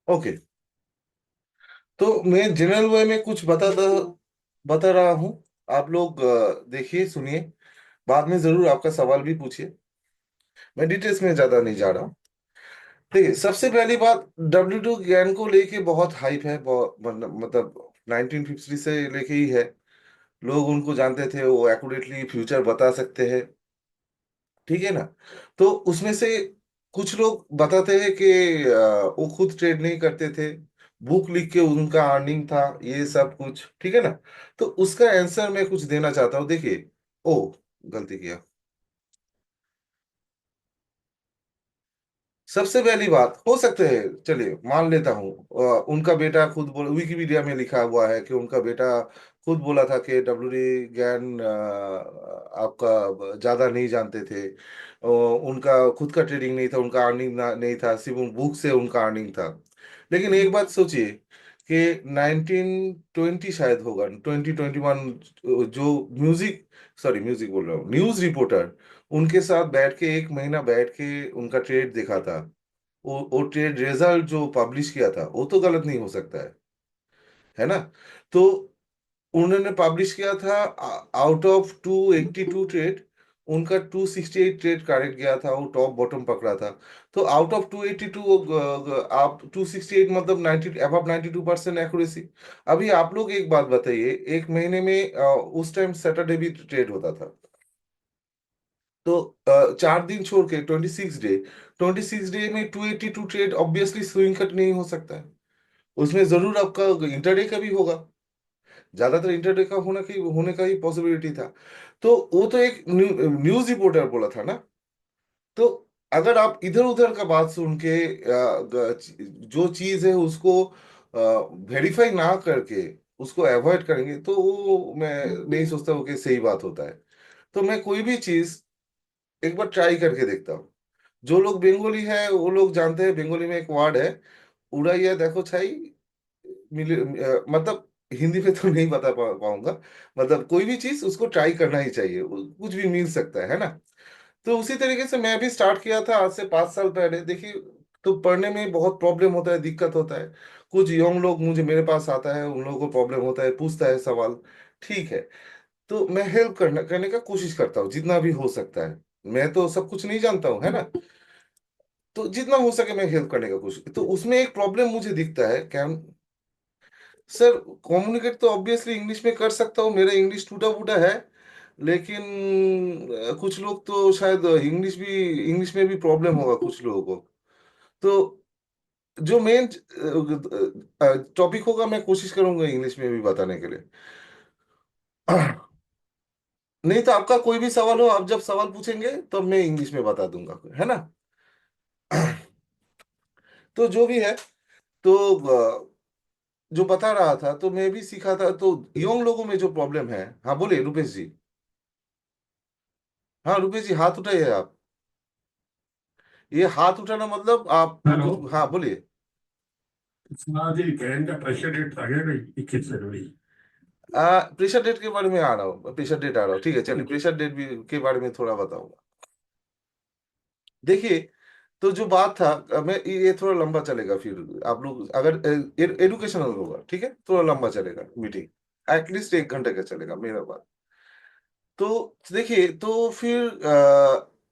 Okay. तो मैं general वे में कुछ बता रहा हूँ। आप लोग देखिए, सुनिए। बाद में जरूर आपका सवाल भी पूछिए। मैं डिटेल्स में ज्यादा नहीं जा रहा हूँ। देखिए, सबसे पहली बात, W2 ज्ञान को लेके बहुत हाइप है, बहुत मतलब 1950 से लेके ही है। लोग उनको जानते थे, वो एक्यूरेटली फ्यूचर बता सकते हैं। ठीक है ना। तो उसमें से कुछ लोग बताते हैं कि वो खुद ट्रेड नहीं करते थे, बुक लिख के उनका अर्निंग था, ये सब कुछ। ठीक है ना। तो उसका आंसर मैं कुछ देना चाहता हूँ। देखिए, ओ, गलती किया। सबसे पहली बात, हो सकते है, चलिए मान लेता हूँ, उनका बेटा खुद बोल, विकिपीडिया में लिखा हुआ है कि उनका बेटा खुद बोला था कि WD ज्ञान आपका ज्यादा नहीं जानते थे। उनका खुद का ट्रेडिंग नहीं था, उनका अर्निंग नहीं था, सिर्फ उन बुक से उनका अर्निंग था। लेकिन एक बात सोचिए कि 1920 शायद होगा, 2021, जो म्यूजिक, सॉरी म्यूजिक बोल रहा हूँ, न्यूज रिपोर्टर उनके साथ बैठ के, एक महीना बैठ के उनका ट्रेड देखा था। वो ट्रेड रिजल्ट जो पब्लिश किया था, वो तो गलत नहीं हो सकता है ना। तो उन्होंने पब्लिश किया था, आउट ऑफ 282 ट्रेड, उनका 268 ट्रेड करेक्ट गया था, वो टॉप बॉटम पकड़ा था। तो आउट ऑफ 282, आप 268 मतलब 90, अबव 92% एक्यूरेसी। अभी आप लोग एक बात बताइए, एक महीने में उस टाइम सैटरडे भी ट्रेड होता था। तो 4 दिन छोड़ के 26 डे, 26 डे में 282 ट्रेड, ऑब्वियसली स्विंग कट नहीं हो सकता है। उसमें जरूर आपका इंटरडे का भी होगा। ज्यादातर इंटरडे का होने का ही पॉसिबिलिटी था। तो वो तो एक न्यूज रिपोर्टर बोला था ना। तो अगर आप इधर उधर का बात सुन के जो चीज है उसको वेरीफाई ना करके उसको अवॉइड करेंगे, तो वो मैं नहीं सोचता हूँ कि सही बात होता है। तो मैं कोई भी चीज एक बार ट्राई करके देखता हूँ। जो लोग बंगाली है वो लोग जानते हैं, बंगाली में एक वर्ड है, उड़ाइया देखो छाई मिले, मतलब हिंदी में तो नहीं बता पाऊंगा। मतलब कोई भी चीज उसको ट्राई करना ही चाहिए, कुछ भी मिल सकता है ना। तो उसी तरीके से मैं भी स्टार्ट किया था आज से 5 साल पहले। देखिए, तो पढ़ने में बहुत प्रॉब्लम होता है, दिक्कत होता है। कुछ यंग लोग मुझे मेरे पास आता है, उन लोगों को प्रॉब्लम होता है, पूछता है सवाल। ठीक है। तो मैं हेल्प करने का कोशिश करता हूँ जितना भी हो सकता है। मैं तो सब कुछ नहीं जानता हूँ, है ना। तो जितना हो सके मैं हेल्प करने का कोशिश, तो उसमें एक प्रॉब्लम मुझे दिखता है क्या। सर, कम्युनिकेट तो ऑब्वियसली इंग्लिश में कर सकता हूँ, मेरा इंग्लिश टूटा फूटा है। लेकिन कुछ लोग तो शायद इंग्लिश में भी प्रॉब्लम होगा कुछ लोगों को। तो जो मेन टॉपिक होगा, मैं कोशिश करूंगा इंग्लिश में भी बताने के लिए। नहीं तो आपका कोई भी सवाल हो, आप जब सवाल पूछेंगे तब मैं इंग्लिश में बता दूंगा, है ना। तो जो भी है, तो जो बता रहा था, तो मैं भी सीखा था। तो यंग लोगों में जो प्रॉब्लम है, हाँ बोलिए रुपेश जी। हाँ रुपेश जी, हाथ उठाइए आप। ये हाथ उठाना मतलब आप हेलो। कुछ, हाँ बोलिए। हाँ जी, बहन का प्रेशर डेट आ गया भाई, 21 फरवरी। प्रेशर डेट के बारे में आ रहा हूँ, प्रेशर डेट आ रहा हूँ, ठीक है, चलिए प्रेशर डेट भी के बारे में थोड़ा बताऊंगा। देखिए, तो जो बात था, मैं ये थोड़ा लंबा चलेगा, फिर आप लोग अगर एडुकेशनल होगा, ठीक है, थोड़ा लंबा चलेगा मीटिंग, एटलीस्ट 1 घंटे का चलेगा मेरा बात। तो देखिए, तो फिर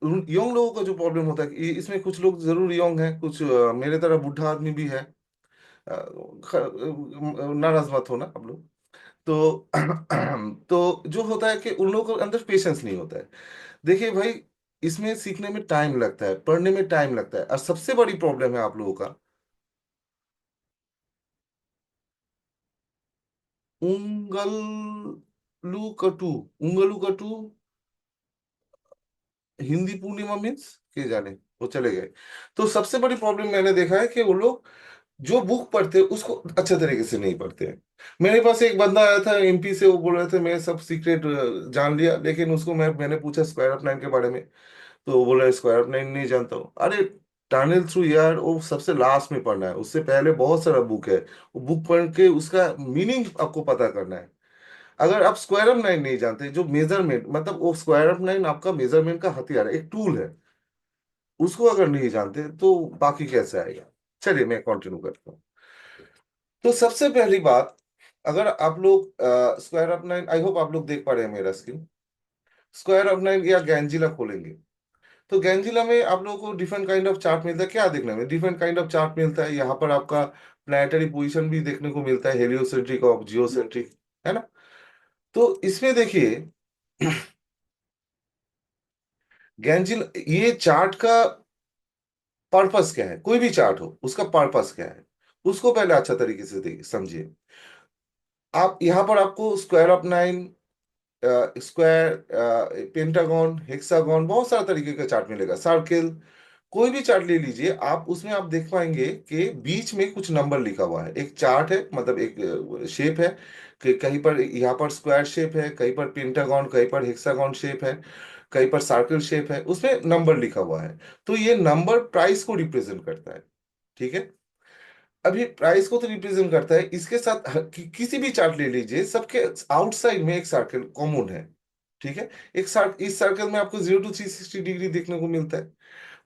यंग लोगों का जो प्रॉब्लम होता है कि इसमें कुछ लोग जरूर यंग हैं, कुछ मेरे तरह बुढ़ा आदमी भी है। नाराज मत होना आप लोग। तो तो जो होता है कि उन लोगों के अंदर पेशेंस नहीं होता है। देखिए भाई, इसमें सीखने में टाइम लगता है, पढ़ने में टाइम लगता है, और सबसे बड़ी प्रॉब्लम है आप लोगों का उंगलू कटू। हिंदी पूर्णिमा मीन्स के जाने, वो चले गए। तो सबसे बड़ी प्रॉब्लम मैंने देखा है कि वो लोग जो बुक पढ़ते हैं उसको अच्छे तरीके से नहीं पढ़ते हैं। मेरे पास एक बंदा आया था MP से, वो बोल रहे थे मैं सब सीक्रेट जान लिया, लेकिन उसको मैंने पूछा स्क्वायर ऑफ नाइन के बारे में। तो वो बोला स्क्वायर ऑफ नाइन नहीं जानता हूँ। अरे, टनल थ्रू यार, वो सबसे लास्ट में पढ़ना है, उससे पहले बहुत सारा बुक है। वो बुक पढ़ के उसका मीनिंग आपको पता करना है। अगर आप स्क्वायर ऑफ नाइन नहीं जानते, जो मेजरमेंट, मतलब वो स्क्वायर ऑफ नाइन आपका मेजरमेंट का हथियार है, एक टूल है, उसको अगर नहीं जानते तो बाकी कैसे आएगा। चलिए मैं कंटिन्यू करता हूँ। तो सबसे पहली बात, अगर आप लोग square of nine, I hope आप लोग देख पा रहे हैं मेरा स्क्रीन, स्क्वायर ऑफ नाइन या गैंजिला खोलेंगे, तो गैंजिला में आप लोगों को डिफरेंट काइंड ऑफ चार्ट मिलता है। क्या देखने में डिफरेंट काइंड ऑफ चार्ट मिलता है, यहाँ पर आपका प्लैनेटरी पोजीशन भी देखने को मिलता है, हेलियोसेंट्रिक और जियोसेंट्रिक, है ना। तो इसमें देखिए गैंजिल, ये चार्ट का पर्पस क्या है, कोई भी चार्ट हो उसका पर्पस क्या है, उसको पहले अच्छा तरीके से देखिए, समझिए। आप यहाँ पर आपको square of nine, square, pentagon, hexagon, बहुत सारा तरीके का चार्ट मिलेगा, सर्किल, कोई भी चार्ट ले लीजिए आप, उसमें आप देख पाएंगे कि बीच में कुछ नंबर लिखा हुआ है। एक चार्ट है, मतलब एक शेप है, कि कहीं पर यहाँ पर स्क्वायर शेप है, कहीं पर पेंटागन, कहीं पर हेक्सागन शेप है, कहीं पर सर्कल शेप है, उसमें नंबर लिखा हुआ है। तो ये नंबर प्राइस को रिप्रेजेंट करता है, ठीक है। अभी प्राइस को तो रिप्रेजेंट करता है, इसके साथ किसी भी चार्ट ले लीजिए, सबके आउटसाइड में एक सर्कल कॉमन है, ठीक है। एक सर्कल, इस सर्कल में आपको 0 to 360 डिग्री देखने को मिलता है,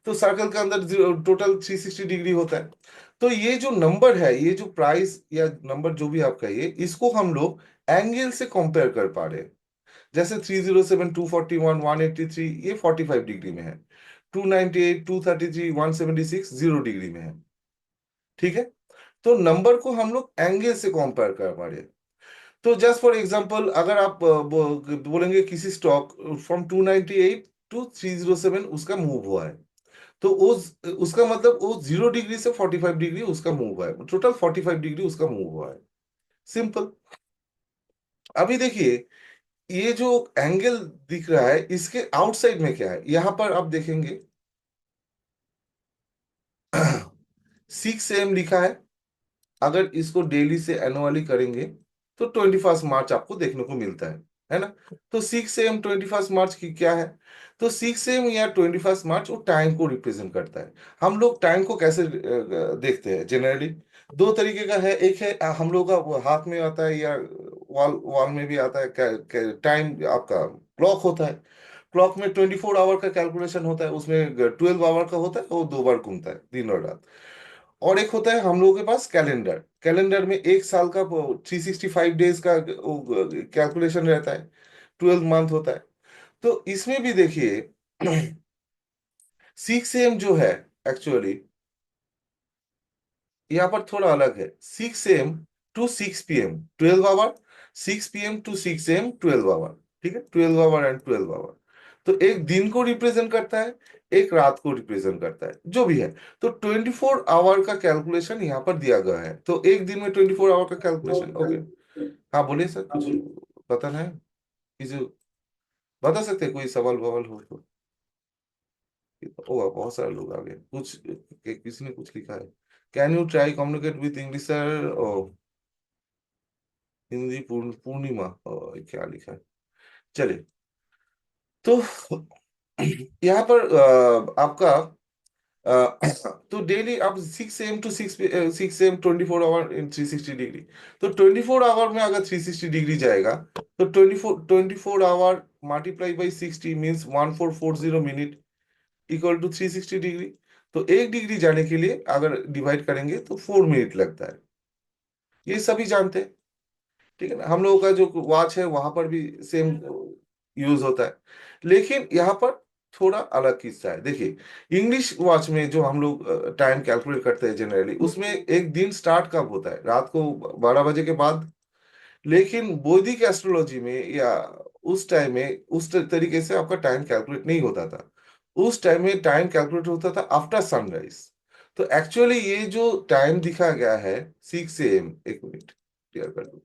तो सर्कल के अंदर टोटल 360 डिग्री होता है। तो ये जो नंबर है, ये जो प्राइस या नंबर जो भी आप कहिए, इसको हम लोग एंगल से कंपेयर कर पा रहे हैं। जैसे 307, 241, 183, ये 45 डिग्री में है। 298, 233, 176 0 डिग्री में है, ठीक है। तो नंबर को हम लोग एंगल से कंपेयर कर पा रहे हैं। तो जस्ट फॉर एग्जांपल, अगर आप बोलेंगे किसी स्टॉक फ्रॉम 298 टू 307 उसका मूव हुआ है, तो उसका मतलब वो 0 डिग्री से 45 डिग्री उसका मूव हुआ है, टोटल 45 डिग्री उसका मूव हुआ है, सिंपल। अभी देखिए, ये जो एंगल दिख रहा है, इसके आउटसाइड में क्या है, यहां पर आप देखेंगे 6 AM लिखा है। अगर इसको डेली से एनुअली करेंगे तो 21 मार्च आपको देखने को मिलता है ना। तो 6 AM 21 मार्च की क्या है, तो 6 AM या 21 मार्च वो टाइम को रिप्रेजेंट करता है। हम लोग टाइम को कैसे देखते हैं जनरली, दो तरीके का है। एक है हम लोग का वो हाथ में आता है, या वॉल वॉल में भी आता है, टाइम आपका क्लॉक होता है। क्लॉक में 24 आवर का कैलकुलेशन होता है, उसमें 12 आवर का होता है, वो 2 बार घूमता है, दिन और रात। और एक होता है हम लोगों के पास कैलेंडर, कैलेंडर में एक साल का 365 डेज का कैलकुलेशन रहता है, 12 मंथ होता है। तो इसमें भी देखिए 6 AM जो है, एक्चुअली यहाँ पर थोड़ा अलग है। 6 AM to 6 PM 12 hour, 6 PM to 6 AM 12 hour, ठीक है, 12 आवर एंड 12 आवर। तो एक दिन को रिप्रेजेंट करता है, एक रात को रिप्रेजेंट करता है, जो भी है। तो 24 आवर का कैलकुलेशन यहाँ पर दिया गया है, तो एक दिन में 24 आवर का कैलकुलेशन, ओके। हाँ बोलिए सर, कुछ बताना है, किसी बता सकते हैं, कोई सवाल बवाल हो तो। ओ बहुत सारे लोग आ गए, कुछ किसी ने कुछ लिखा है, can you try communicate with English sir, ओ हिंदी पूर्णिमा, क्या लिखा है, चलिए। तो यहाँ पर आपका तो डेली आप 6 AM to 6 AM 24 hour in 360 degree, तो 24 आवर में अगर 360 डिग्री जाएगा, तो 24 hour multiply by 60 means 1440 minute equal to 360 degree. तो 1 डिग्री जाने के लिए अगर डिवाइड करेंगे तो 4 मिनट लगता है, ये सभी जानते हैं, ठीक है ना। हम लोगों का जो वॉच है वहां पर भी सेम यूज होता है, लेकिन यहाँ पर थोड़ा अलग किस्सा है। देखिए इंग्लिश वॉच में जो हम लोग टाइम कैलकुलेट करते हैं जनरली, उसमें एक दिन स्टार्ट कब होता है, रात को 12 बजे के बाद। लेकिन वैदिक एस्ट्रोलॉजी में या उस टाइम में उस तरीके से आपका टाइम कैलकुलेट नहीं होता था। उस टाइम में टाइम कैलकुलेट होता था आफ्टर सनराइज। तो एक्चुअली ये जो टाइम दिखा गया है 6 AM, एक मिनट क्लियर कर दूं,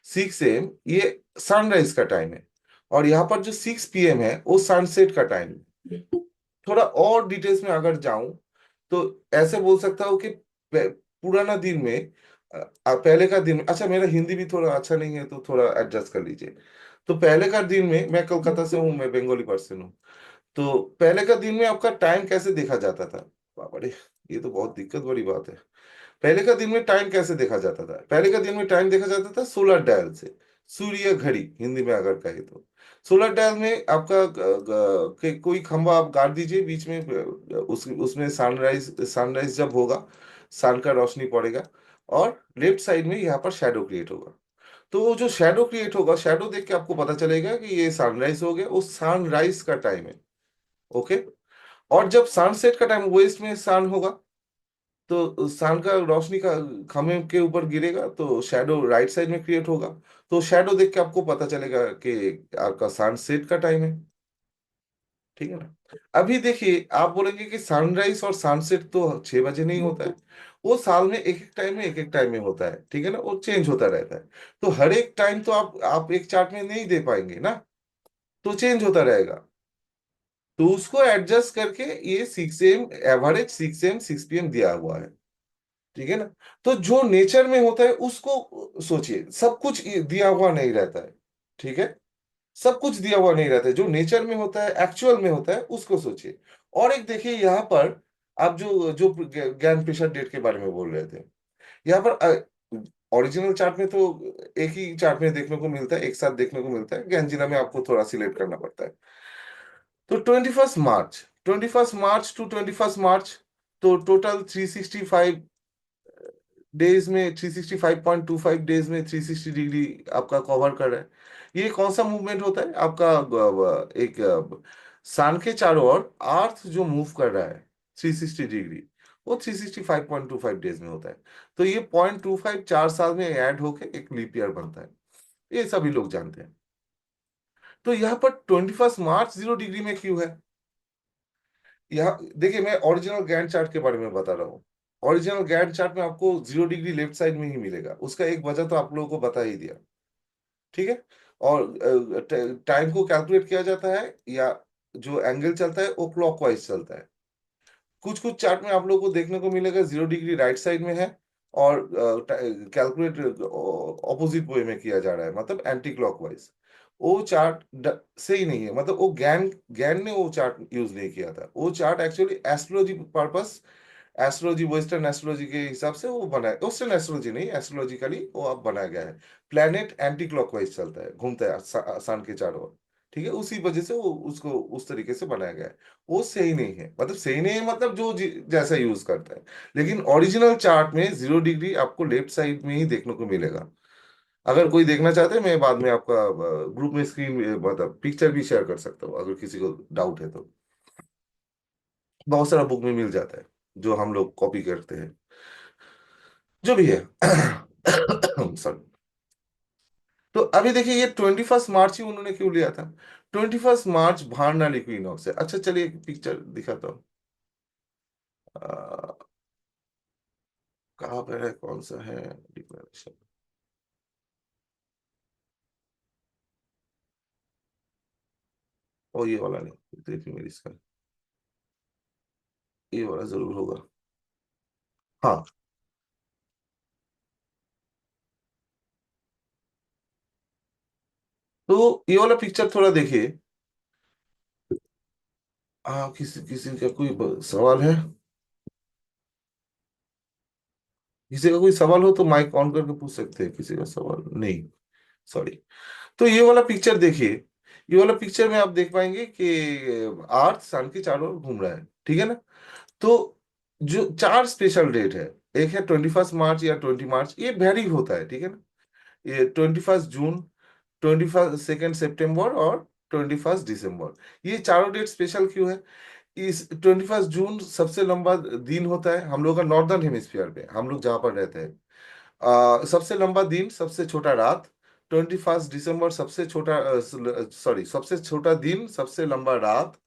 6 AM ये सनराइज का टाइम है, और यहाँ पर जो 6 PM है वो सनसेट का टाइम है। थोड़ा और डिटेल्स में अगर जाऊं, तो ऐसे बोल सकता हूँ कि पुराना दिन में पहले का दिन, अच्छा मेरा हिंदी भी थोड़ा अच्छा नहीं है तो थोड़ा एडजस्ट कर लीजिए। तो पहले का दिन में, मैं कोलकाता से हूँ, मैं बंगाली पर्सन हूँ। तो पहले का दिन में आपका टाइम कैसे देखा जाता था, बाबा रे, ये तो बहुत दिक्कत बड़ी बात है। पहले का दिन में टाइम कैसे देखा जाता था, पहले का दिन में टाइम देखा जाता था सोलर डायल से, सूर्य घड़ी हिंदी में अगर कहे तो। सोलर डायल में आपका कोई खंभा आप गाड़ दीजिए बीच में, उसमें सनराइज सनराइज जब होगा, सन का रोशनी पड़ेगा, और लेफ्ट साइड में यहाँ पर शैडो क्रिएट होगा। तो वो जो शैडो क्रिएट होगा, शैडो देख के आपको पता चलेगा कि ये सनराइज हो गया, वो सनराइज का टाइम है। ओके। और जब सनसेट का टाइम, वेस्ट में सन होगा, तो सन का रोशनी का खंभे के ऊपर गिरेगा तो शैडो राइट साइड में क्रिएट होगा। तो शैडो देख के आपको पता चलेगा कि आपका सनसेट का टाइम है। ठीक है ना। अभी देखिए, आप बोलेंगे कि सनराइज और सनसेट तो 6 बजे नहीं होता है। वो साल में एक एक टाइम में, एक एक टाइम में होता है, ठीक है ना, वो चेंज होता रहता है। तो हर एक टाइम तो आप एक चार्ट में नहीं दे पाएंगे ना, तो चेंज होता रहेगा। तो उसको एडजस्ट करके ये 6 AM, एवरेज 6 AM 6 PM दिया हुआ है। ठीक है ना। तो जो नेचर में होता है उसको सोचिए, सब कुछ ये दिया हुआ नहीं रहता है। ठीक है। सब कुछ दिया हुआ नहीं रहता है, जो नेचर में होता है, एक्चुअल में होता है, उसको सोचिए। और एक देखिए यहाँ पर, आप जो जो ज्ञान प्रेशर डेट के बारे में बोल रहे थे, यहाँ पर ओरिजिनल चार्ट में तो एक ही चार्ट में देखने को मिलता है, एक साथ देखने को मिलता है। ज्ञानजिला में आपको थोड़ा सिलेक्ट करना पड़ता है। तो 21 मार्च, 21 मार्च टू 21 मार्च, तो टोटल 365 डेज में, 365.25 डेज में 360 डिग्री आपका कवर कर रहा है। ये कौन सा मूवमेंट होता है आपका? एक सन के चारों ओर अर्थ जो मूव कर रहा है 360 डिग्री, वो 365.25 डेज में होता है। तो ये 0.25 4 साल में ऐड होके एक लीप ईयर बनता है। ये सभी लोग जानते हैं। तो यहाँ पर 21 मार्च 0 डिग्री में क्यों है? यहाँ देखिए, मैं ओरिजिनल गैंट चार्ट के बारे में बता रहा हूँ। ओरिजिनल गैंट चार्ट में आपको 0 डिग्री लेफ्ट साइड में ही मिलेगा, उसका एक वजह तो आप लोगों को बता ही दिया। ठीक है। और टाइम को कैलकुलेट किया जाता है, या जो एंगल चलता है वो क्लॉकवाइज चलता है। कुछ कुछ चार्ट में आप लोगों को देखने को मिलेगा 0 डिग्री राइट साइड में है, और कैलकुलेट ऑपोजिट वे में किया जा रहा है, मतलब एंटी क्लॉकवाइज। वो चार्ट सही नहीं है, मतलब वो ज्ञान ज्ञान ने वो चार्ट यूज नहीं किया था। वो chart actually astrology purpose, astrology, western astrology के हिसाब से वो बना है। वेस्टर्न एस्ट्रोलॉजी नहीं, एस्ट्रोलॉजिकली वो अब बनाया गया है। प्लैनेट एंटी क्लॉकवाइज चलता है, घूमता है सन के चारों ओर। ठीक है, उसी वजह से वो उसको उस तरीके से बनाया गया है। वो सही नहीं है, मतलब सही नहीं है, मतलब जो जैसा यूज करता है। लेकिन ओरिजिनल चार्ट में 0 डिग्री आपको लेफ्ट साइड में ही देखने को मिलेगा। अगर कोई देखना चाहते हैं, मैं बाद में आपका ग्रुप में स्क्रीन, मतलब पिक्चर भी शेयर कर सकता हूँ, अगर किसी को डाउट है तो। बहुत सारा बुक में मिल जाता है, जो हम लोग कॉपी करते हैं, जो भी है। सॉरी। तो अभी देखिए, ये 21 मार्च ही उन्होंने क्यों लिया था? 21 मार्च भार्नाल इक्विनॉक्स है। अच्छा, चलिए एक पिक्चर दिखाता हूँ। अ, कहाँ पे है, कौन सा है डिक्लेरेशन? ओ, ये वाला नहीं, देखिए मेरी इसका, ये वाला जरूर होगा। हाँ। तो ये वाला पिक्चर थोड़ा देखिए। किसी किसी का कोई सवाल है? किसी का कोई सवाल हो तो माइक ऑन करके पूछ सकते हैं। किसी का सवाल नहीं? सॉरी। तो ये वाला पिक्चर देखिए। ये वाला पिक्चर में आप देख पाएंगे कि अर्थ सन के चारों ओर घूम रहा है। ठीक है ना। तो जो 4 स्पेशल डेट है, एक है 21 मार्च या 20 मार्च, ये वेरी होता है। ठीक है ना। ये 21 जून, 22 सेप्टेम्बर और 21 दिसंबर, ये चारों डेट स्पेशल क्यों है? इस 21 जून सबसे लंबा दिन होता है हम लोग का नॉर्दर्न हेमिस्फीयर पे, हम लोग जहाँ पर रहते हैं। सबसे लंबा दिन, सबसे छोटा रात। 21 दिसंबर सबसे छोटा, सॉरी, सबसे छोटा दिन, सबसे लंबा रात।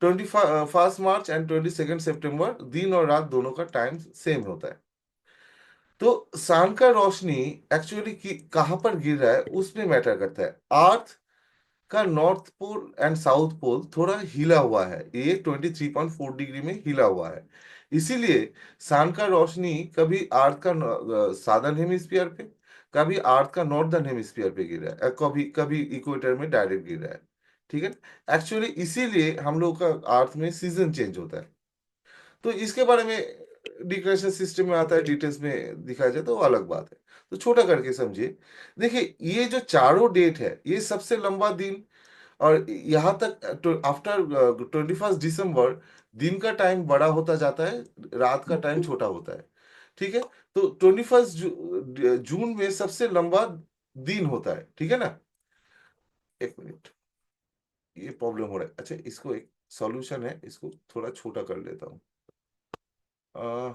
21 मार्च एंड 22 सेप्टेम्बर, दिन और रात दोनों का टाइम सेम होता है। तो सन का रोशनी एक्चुअली कहाँ पर गिर रहा है उसमें मैटर करता है। अर्थ का north pole and south pole थोड़ा हिला हुआ है, ये 23.4 डिग्री में हिला हुआ है। इसीलिए सन का रोशनी कभी अर्थ का सादर्न हेमिस्फीयर पे, कभी अर्थ का नॉर्दर्न हेमिस्फीयर पे गिर रहा है, कभी कभी इक्वेटर में डायरेक्ट गिर रहा है। ठीक है। एक्चुअली इसीलिए हम लोग का अर्थ में सीजन चेंज होता है। तो इसके बारे में डिक्लेरेशन सिस्टम में आता है, डिटेल्स में दिखाया जाए तो वो अलग बात है। तो छोटा करके समझिए। देखिए, ये जो चारों डेट है, ये सबसे लंबा दिन, और यहाँ तक आफ्टर 21 दिसंबर दिन का टाइम बड़ा होता जाता है, रात का टाइम छोटा होता है। ठीक है। तो 21 जून में सबसे लंबा दिन होता है, ठीक है ना। एक मिनट, ये प्रॉब्लम हो रहा है। अच्छा, इसको एक सॉल्यूशन है, इसको थोड़ा छोटा कर लेता हूँ। आ,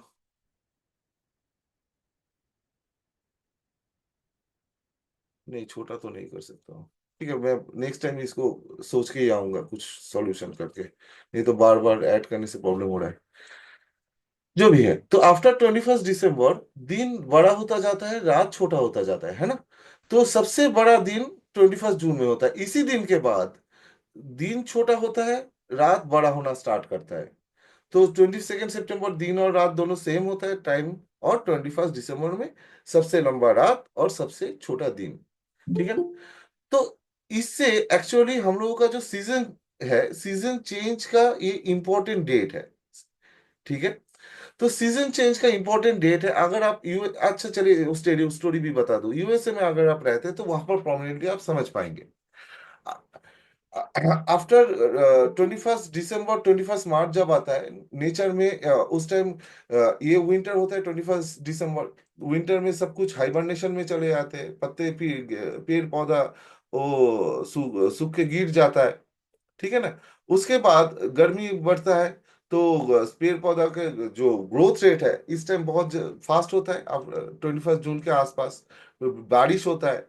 नहीं, छोटा तो नहीं कर सकता हूँ। ठीक है, मैं नेक्स्ट टाइम इसको सोच के ही आऊंगा कुछ सॉल्यूशन करके, नहीं तो बार बार ऐड करने से प्रॉब्लम हो रहा है। जो भी है, तो आफ्टर 21 दिसंबर दिन बड़ा होता जाता है, रात छोटा होता जाता है ना। तो सबसे बड़ा दिन 21 जून में होता है। इसी दिन के बाद दिन छोटा होता है, रात बड़ा होना स्टार्ट करता है। तो 22 सितंबर दिन और रात दोनों सेम होता है टाइम, और 21 दिसंबर में सबसे लंबा रात और सबसे छोटा दिन, ठीक है। तो इससे एक्चुअली हम लोगों का जो सीजन है, सीजन चेंज का ये इंपॉर्टेंट डेट है, ठीक है। तो सीजन चेंज का इंपॉर्टेंट डेट है। अगर आप अच्छा चलिए उस स्टोरी भी बता दूं, यूएसए में अगर आप रहते हैं तो वहां पर प्रोमिनेंटली आप समझ पाएंगे। आफ्टर 21 दिसंबर 21 मार्च जब आता है नेचर में, उस टाइम ये विंटर होता है 21 दिसंबर। विंटर में सब कुछ हाइबरनेशन में चले जाते हैं, पत्ते पेड़ पौधा वो सूख के गिर जाता है, ठीक है ना। उसके बाद गर्मी बढ़ता है, तो पेड़ पौधा के जो ग्रोथ रेट है इस टाइम बहुत फास्ट होता है। अब 21 जून के आसपास बारिश होता है,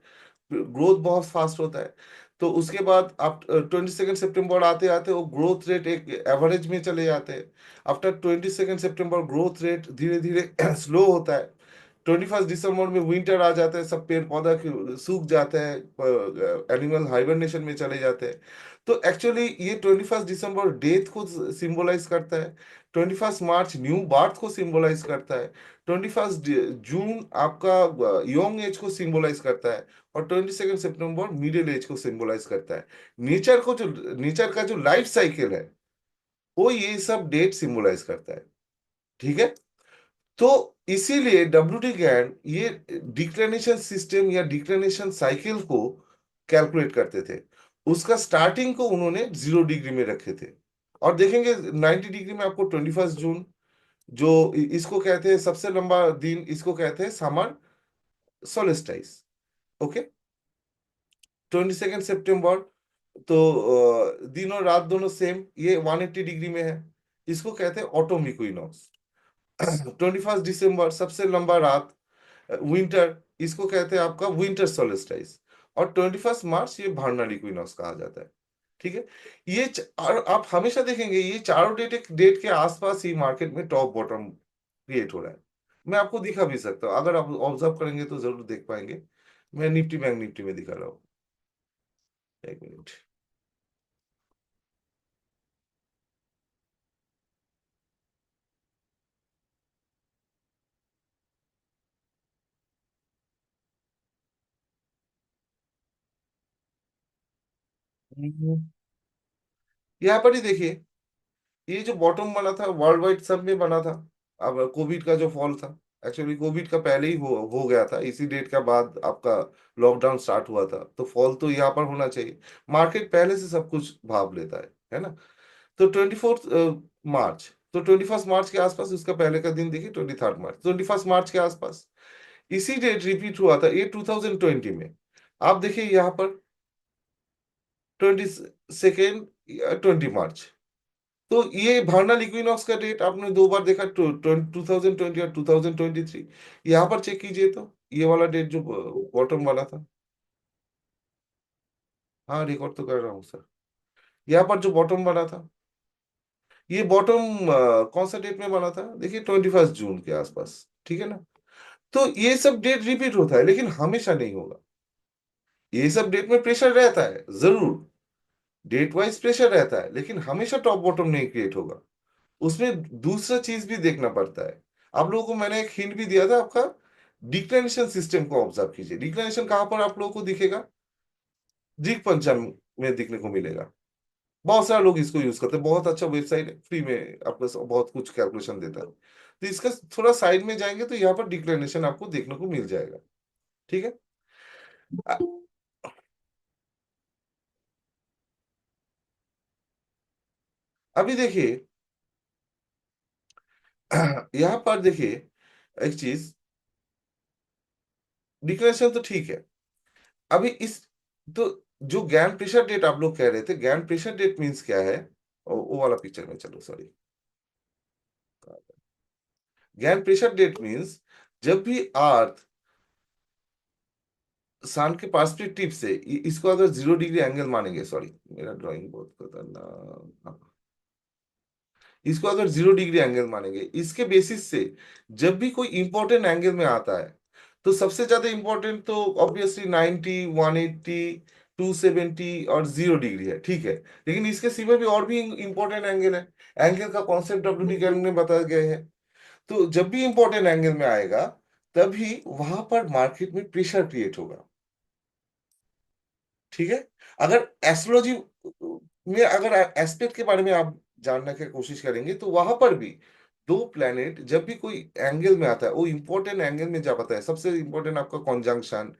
ग्रोथ बहुत फास्ट होता है। तो उसके बाद आप 22 सितंबर आते आते वो ग्रोथ रेट एक एवरेज में चले जाते हैं। आफ्टर 22 सितंबर ग्रोथ रेट धीरे धीरे स्लो होता है। 21 दिसंबर में विंटर आ जाता है, सब पेड़ पौधा सूख जाते हैं, एनिमल हाइबरनेशन में चले जाते हैं। तो एक्चुअली ये 21 दिसंबर डेथ को सिंबलाइज करता है, 21 मार्च न्यू बर्थ को सिंबलाइज करता है, 21 जून आपका यंग एज को सिंबलाइज करता है, और 22 सितंबर मिडिल एज को सिंबलाइज करता है। नेचर का जो लाइफ साइकिल है वो ये सब डेट सिंबलाइज करता है, ठीक है। तो इसीलिए डब्ल्यू डी गैन ये डिक्लिनेशन सिस्टम या डिक्लिनेशन साइकिल को कैलकुलेट करते थे। उसका स्टार्टिंग को उन्होंने 0 डिग्री में रखे थे। और देखेंगे 90 डिग्री में आपको 21 जून, जो इसको कहते हैं सबसे लंबा दिन, इसको कहते हैं समर सोलिस्टाइस, ओके। 22 सितंबर, तो दिन और रात दोनों सेम, ये 180 डिग्री में है, इसको कहते हैं ऑटोम इक्विनॉक्स। 21 दिसंबर सबसे लंबा रात, विंटर, इसको कहते हैं आपका विंटर सोलिस्टाइस। और 21 मार्च ये भार्नल इक्विनॉक्स कहा जाता है, ठीक है। और आप हमेशा देखेंगे ये चारों डेट के आसपास ही मार्केट में टॉप बॉटम क्रिएट हो रहा है। मैं आपको दिखा भी सकता हूँ, अगर आप ऑब्जर्व करेंगे तो जरूर देख पाएंगे। मैं निफ्टी बैंक निफ्टी में दिखा रहा हूँ, एक मिनट। यहाँ पर ही देखिए, ये जो बॉटम बना था वर्ल्ड वाइड सब में बना था। अब कोविड का जो फॉल था, एक्चुअली कोविड का पहले ही हो गया था, इसी डेट का बाद आपका लॉकडाउन स्टार्ट हुआ था, तो फॉल तो यहाँ पर होना चाहिए। मार्केट पहले से सब कुछ भाप लेता है ना। तो 24 मार्च, तो 21 मार्च के आसपास, उसका पहले का दिन देखिए 23 मार्च, 21 मार्च के आसपास इसी डेट रिपीट हुआ था ये 2020 में। आप देखिए यहाँ पर 22 20 मार्च। तो ये वर्नल इक्विनॉक्स का डेट आपने दो बार देखा, 2020 और 2023। यहाँ पर चेक कीजिए तो ये वाला डेट जो बॉटम वाला था। हाँ, रिकॉर्ड तो कर रहा हूँ सर। यहाँ पर जो बॉटम बना था, ये बॉटम कौन सा डेट में बना था, देखिए 21 जून के आसपास, ठीक है ना। तो ये सब डेट रिपीट होता है, लेकिन हमेशा नहीं होगा। ये सब डेट में प्रेशर रहता है जरूर, डेट वाइज प्रेशर रहता है, लेकिन हमेशा टॉप बॉटम नहीं क्रिएट होगा। उसमें दूसरा चीज भी देखना पड़ता है। आप लोगों को मैंने एक हिंट भी दिया था, आपका डिक्लेनेशन सिस्टम को ऑब्जर्व कीजिए। डिक्लेनेशन कहाँ पर आप लोगों को दिखेगा, दिक पंचम में दिखने को मिलेगा। बहुत सारे लोग इसको यूज करते हैं, बहुत अच्छा वेबसाइट है, फ्री में आपको बहुत कुछ कैलकुलेशन देता है। तो इसका थोड़ा साइड में जाएंगे तो यहाँ पर डिक्लेनेशन आपको देखने को मिल जाएगा, ठीक है। अ- अभी देखिए यहाँ पर देखिए एक चीज, डिक्लेरेशन तो ठीक है। अभी इस, तो जो गैन प्रेशर डेट आप लोग कह रहे थे, गैन प्रेशर डेट मीन्स क्या है? वो वाला पिक्चर में चलो, सॉरी। गैन प्रेशर डेट मीन्स जब भी अर्थ सन के पर्सपेक्टिव से इसको अगर 0 डिग्री एंगल मानेंगे, सॉरी मेरा ड्राइंग बहुत खतरनाक, हाँ, इसको अगर 0 डिग्री एंगल मानेंगे, इसके बेसिस से जब भी कोई इंपॉर्टेंट एंगल में आता है, तो सबसे ज्यादा इंपॉर्टेंट तो ऑब्वियसली 90, 180, 270 और 0 डिग्री है, ठीक है। लेकिन इसके सिवा भी और भी इंपॉर्टेंट एंगल है। एंगल का कॉन्सेप्ट डब्ल्यू डी में बताया गया है। तो जब भी इंपॉर्टेंट एंगल में आएगा, तभी वहां पर मार्केट में प्रेशर क्रिएट होगा, ठीक है। अगर एस्ट्रोलॉजी में अगर एस्पेक्ट के बारे में आप जानने की कोशिश करेंगे, तो वहां पर भी दो प्लैनेट जब भी कोई एंगल में आता है, वो इंपॉर्टेंट एंगल में जब आता है, सबसे इंपॉर्टेंट आपका कॉन्जंक्शन,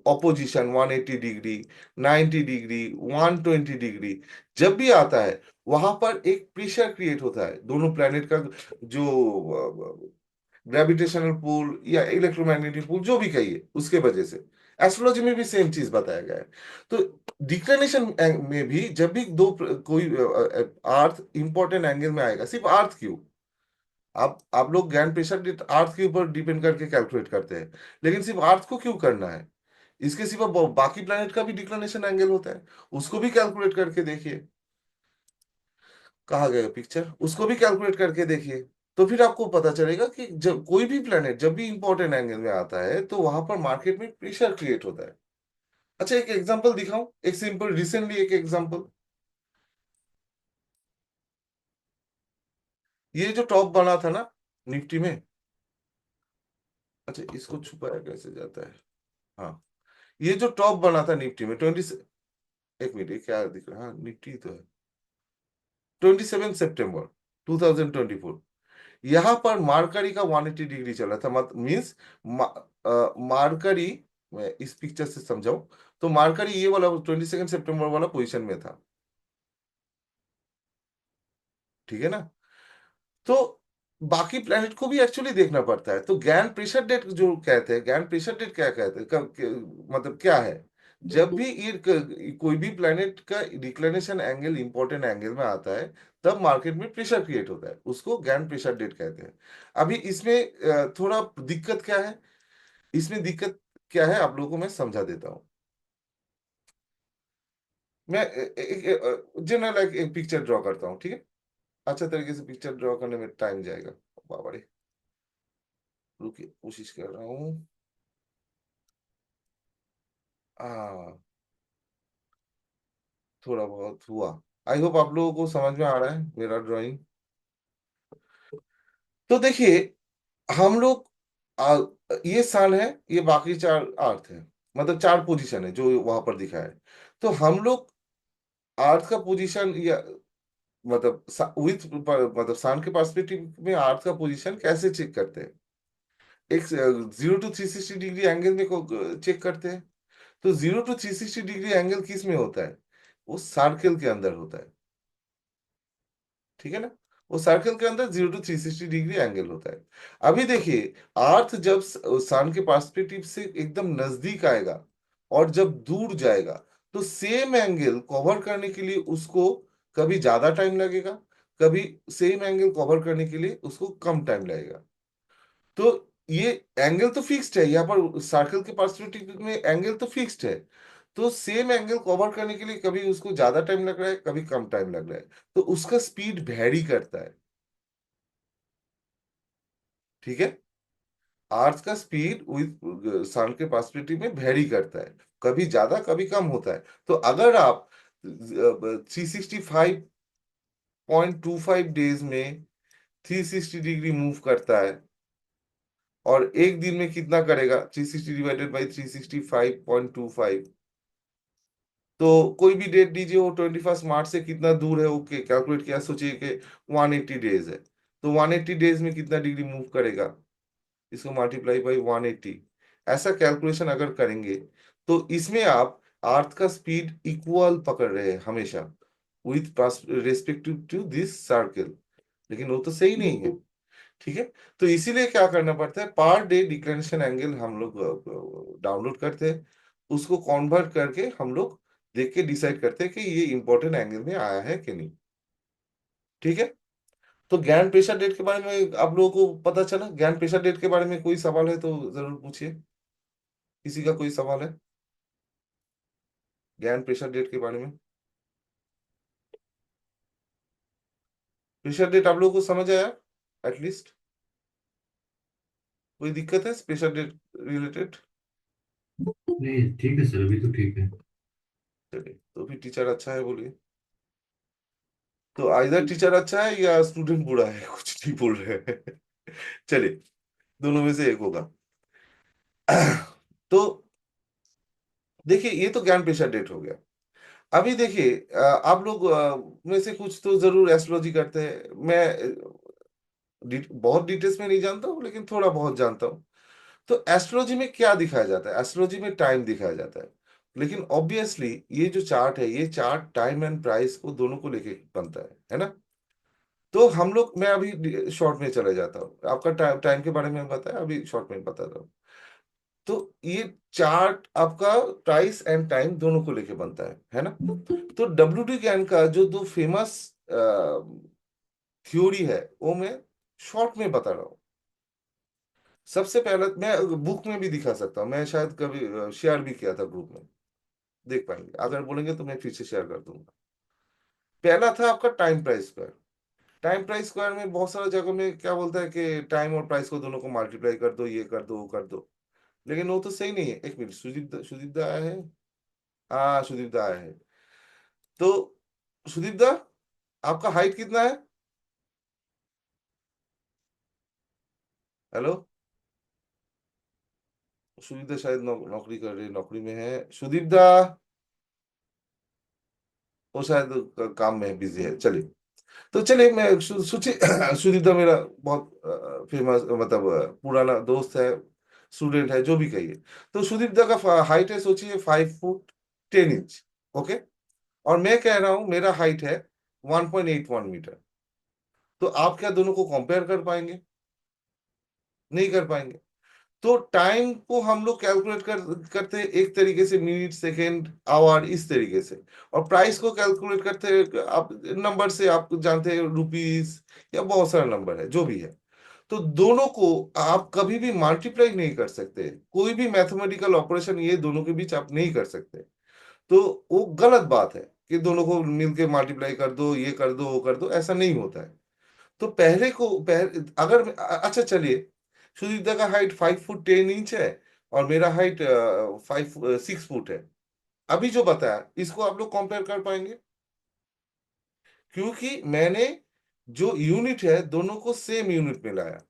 ऑपोजिशन 180 डिग्री, 90 डिग्री, 120 डिग्री, जब भी आता है, वहां पर एक प्रेशर क्रिएट होता है दोनों प्लैनेट का, जो ग्रेविटेशनल पुल या इलेक्ट्रोमैग्नेटिक पुल जो भी कहिए, उसके वजह से। एस्ट्रोलॉजी में भी सेम चीज बताया गया है। तो डिक्लिनेशन में भी जब भी कोई अर्थ इंपॉर्टेंट एंगल में आएगा, सिर्फ अर्थ क्यों, आप लोग ज्ञान प्रेशर अर्थ के ऊपर डिपेंड करके कैलकुलेट करते हैं, लेकिन सिर्फ अर्थ को क्यों करना है? इसके सिवा बाकी प्लैनेट का भी डिक्लिनेशन एंगल होता है, उसको भी कैलकुलेट करके देखिए। कहा गया पिक्चर, उसको भी कैलकुलेट करके देखिए। तो फिर आपको पता चलेगा कि जब कोई भी प्लेनेट जब भी इंपॉर्टेंट एंगल में आता है, तो वहां पर मार्केट में प्रेशर क्रिएट होता है। अच्छा, एक एग्जांपल दिखाऊं, एक सिंपल रिसेंटली एक एग्जांपल। ये जो टॉप बना था ना निफ्टी में, अच्छा इसको छुपाया कैसे जाता है? हाँ, ये जो टॉप बना था निफ्टी में एक मिनट, ये क्या दिख रहा है? हाँ, निफ्टी तो है। 27 सितंबर 2024, यहाँ पर मार्करी का 180 डिग्री चला था, मत मीन्स मार्करी, मैं इस पिक्चर से समझाऊं, तो मार्करी ये वाला 22 सितंबर वाला पोजीशन में था, ठीक है ना। तो बाकी प्लेनेट को भी एक्चुअली देखना पड़ता है। तो गैन प्रेशर डेट जो कहते हैं, गैन प्रेशर डेट क्या कहते हैं, मतलब क्या है? जब भी ये कोई भी प्लेनेट का डिक्लिनेशन एंगल इंपॉर्टेंट एंगल में आता है, तब मार्केट में प्रेशर क्रिएट होता है, उसको गैन प्रेशर डेट कहते हैं। अभी इसमें थोड़ा दिक्कत क्या है, इसमें दिक्कत क्या है आप लोगों को मैं समझा देता हूँ। मैं जनरल एक पिक्चर ड्रॉ करता हूँ, ठीक है। अच्छा तरीके से पिक्चर ड्रॉ करने में टाइम जाएगा, बाबा रे। रुकिए, कोशिश कर रहा हूँ। हाँ, थोड़ा बहुत हुआ। आई होप आप लोगों को समझ में आ रहा है मेरा ड्राइंग। तो देखिए, हम लोग आ, ये सन है, ये बाकी चार अर्थ है, मतलब चार पोजीशन है जो वहां पर दिखा है। तो हम लोग अर्थ का पोजीशन, या मतलब विथ मतलब सन के पर्सपेक्टिव में अर्थ का पोजीशन कैसे चेक करते हैं? एक 0 to 360 डिग्री एंगल में चेक करते हैं। तो 0 to 360 डिग्री एंगल किस में होता है? वो सर्कल के अंदर होता है, ठीक है ना। वो सर्कल के अंदर 0 to 360 डिग्री एंगल होता है। अभी देखिए, अर्थ जब सन के पर्सपेक्टिव से एकदम नजदीक आएगा और जब दूर जाएगा, तो सेम एंगल कवर करने के लिए उसको कभी ज्यादा टाइम लगेगा, कभी सेम एंगल कवर करने के लिए उसको कम टाइम लगेगा। तो ये एंगल तो फिक्स्ड है, यहाँ पर सर्कल के पर्सपेक्टिव में एंगल तो फिक्स्ड है। तो सेम एंगल कवर करने के लिए कभी उसको ज्यादा टाइम लग रहा है, कभी कम टाइम लग रहा है। तो उसका स्पीड वेरी करता है, ठीक है। अर्थ का स्पीड विद सन के पर्सपेक्टिव में वेरी करता है, कभी ज्यादा कभी कम होता है। तो अगर आप 365.25 डेज में 360 डिग्री मूव करता है, और एक दिन में कितना करेगा 360 डिवाइडेड बाई 365.25, तो कोई भी डेट दीजिए, वो 21 मार्च से कितना दूर है, ओके कैलकुलेट किया, सोचिए कि 180 डेज है, तो 180 डेज में कितना डिग्री मूव करेगा, इसको मल्टीप्लाई बाई 180। ऐसा कैलकुलेशन अगर करेंगे, तो इसमें आप अर्थ का स्पीड इक्वल पकड़ रहे हैं हमेशा with respective to this circle. लेकिन वो तो सही नहीं है, ठीक है। तो इसीलिए क्या करना पड़ता है, पर डे डिक्लेरेशन एंगल हम लोग डाउनलोड करते हैं, उसको कन्वर्ट करके हम लोग देख के डिसाइड करते हैं कि ये इंपॉर्टेंट एंगल में आया है कि नहीं। ठीक है। तो ज्ञान पेशा डेट के बारे में आप लोगों को पता चला। ज्ञान पेशा डेट के बारे में कोई सवाल है तो जरूर पूछिए। किसी का कोई सवाल है ज्ञान पेशा डेट के बारे में? पेशा डेट आप लोगों को समझ आया एटलीस्ट? कोई दिक्कत है स्पेशल डेट रिलेटेड? नहीं ठीक है सर, अभी तो ठीक है। चलिए, तो फिर टीचर अच्छा है बोलिए। तो आइदर टीचर अच्छा है या स्टूडेंट बुरा है, कुछ नहीं बोल रहे हैं। चलिए, दोनों में से एक होगा। तो देखिए, ये तो ज्ञान पेशा डेट हो गया। अभी देखिए, आप लोग में से कुछ तो जरूर एस्ट्रोलॉजी करते हैं। मैं बहुत डिटेल्स में नहीं जानता हूँ, लेकिन थोड़ा बहुत जानता हूँ। तो एस्ट्रोलॉजी में क्या दिखाया जाता है? एस्ट्रोलॉजी में टाइम दिखाया जाता है। लेकिन ऑब्वियसली ये जो चार्ट है, ये चार्ट टाइम एंड प्राइस को दोनों को लेके बनता है ना? तो हम लोग, मैं अभी शॉर्ट में चले जाता हूँ, आपका टाइम टाइम के बारे में बताया, अभी शॉर्ट में बता रहा हूँ। तो ये चार्ट आपका प्राइस एंड टाइम दोनों को लेके बनता है ना? तो डब्ल्यू डी ज्ञान का जो दो फेमस थ्योरी है, वो मैं शॉर्ट में बता रहा हूँ। सबसे पहले मैं बुक में भी दिखा सकता हूँ, मैं शायद कभी शेयर भी किया था ग्रुप में, देख पाएंगे। अगर बोलेंगे तो मैं फिर से शेयर कर दूंगा। पहला था आपका time price square. Time price square में बहुत सारा जगह में क्या बोलता है कि टाइम और प्राइस को दोनों को मल्टीप्लाई कर दो, ये कर दो, वो कर दो। लेकिन वो तो सही नहीं है। एक मिनट, सुदीप दा आया है। हाँ, सुदीप दा आया है। तो सुदीप दा, आपका हाइट कितना है? हेलो। सुदीप दा शायद नौकरी कर रहे, नौकरी में है सुदीप दा। वो शायद काम में बिजी है। चलिए, तो चलिए, मैं सोचिए, सुदीप मेरा बहुत फेमस, मतलब पुराना दोस्त है, स्टूडेंट है, जो भी कहिए। तो सुदीप दा का हाइट है, सोचिए, 5 फुट 10 इंच। ओके। और मैं कह रहा हूं मेरा हाइट है 1.81 मीटर। तो आप क्या दोनों को कंपेयर कर पाएंगे? नहीं कर पाएंगे। तो टाइम को हम लोग कैलकुलेट करते हैं एक तरीके से, मिनट, सेकेंड, आवर, इस तरीके से। और प्राइस को कैलकुलेट करते हैं आप नंबर से, आप जानते हैं, रुपीस या बहुत सारा नंबर है, जो भी है। तो दोनों को आप कभी भी मल्टीप्लाई नहीं कर सकते। कोई भी मैथमेटिकल ऑपरेशन ये दोनों के बीच आप नहीं कर सकते। तो वो गलत बात है कि दोनों को मिलके मल्टीप्लाई कर दो, ये कर दो, वो कर दो, ऐसा नहीं होता है। तो अगर अच्छा चलिए, सुदीप्ता का हाइट 5 फुट 10 इंच है, और मेरा हाइट 5 6 फुट है। अभी जो बताया, इसको आप लोग कंपेयर कर पाएंगे? क्योंकि मैंने जो यूनिट है दोनों को सेम यूनिट में लाया।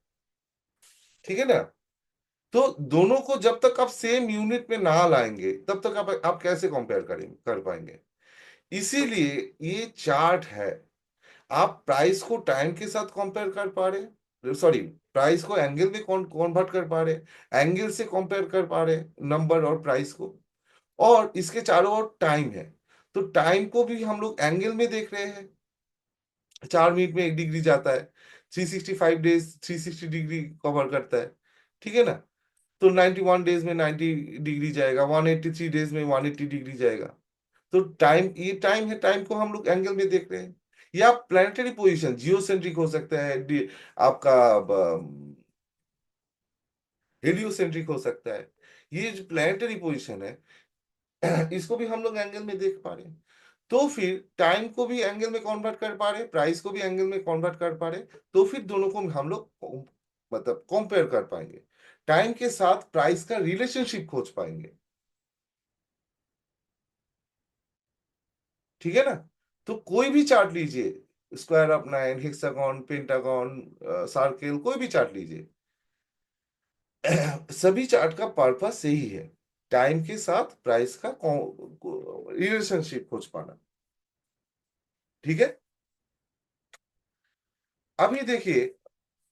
ठीक है ना? तो दोनों को जब तक आप सेम यूनिट में ना लाएंगे, तब तक आप कैसे कंपेयर करेंगे, कर पाएंगे? इसीलिए ये चार्ट है। आप प्राइस को टाइम के साथ कंपेयर कर पा रहे, सॉरी, प्राइस को एंगल में कन्वर्ट कर पा रहे, एंगल से कंपेयर कर पा रहे नंबर और प्राइस को। और इसके चारों ओर टाइम है। तो टाइम को भी हम लोग एंगल में देख रहे हैं। 4 मिनट में 1 डिग्री जाता है। 365 डेज 360 डिग्री कवर करता है। ठीक है ना? तो 91 डेज में 90 डिग्री जाएगा, 183 डेज में 180 डिग्री जाएगा। तो टाइम, ये टाइम है, टाइम को हम लोग एंगल में देख रहे हैं। या प्लानिटरी पोजीशन जियोसेंट्रिक हो सकता है, आपका हेलियोसेंट्रिक हो सकता है। ये जो प्लानिटरी पोजीशन है, इसको भी हम लोग एंगल में देख पा रहे हैं। तो फिर टाइम को भी एंगल में कन्वर्ट कर पा रहे, प्राइस को भी एंगल में कन्वर्ट कर पा रहे। तो फिर दोनों को हम लोग मतलब कंपेयर कर पाएंगे, टाइम के साथ प्राइस का रिलेशनशिप खोज पाएंगे। ठीक है ना? तो कोई भी चार्ट लीजिए, square of nine, hexagon, pentagon, circle, कोई भी चार्ट लीजिए, सभी चार्ट का पर्पस यही है, टाइम के साथ प्राइस का रिलेशनशिप खोज पाना। ठीक है। अभी देखिए,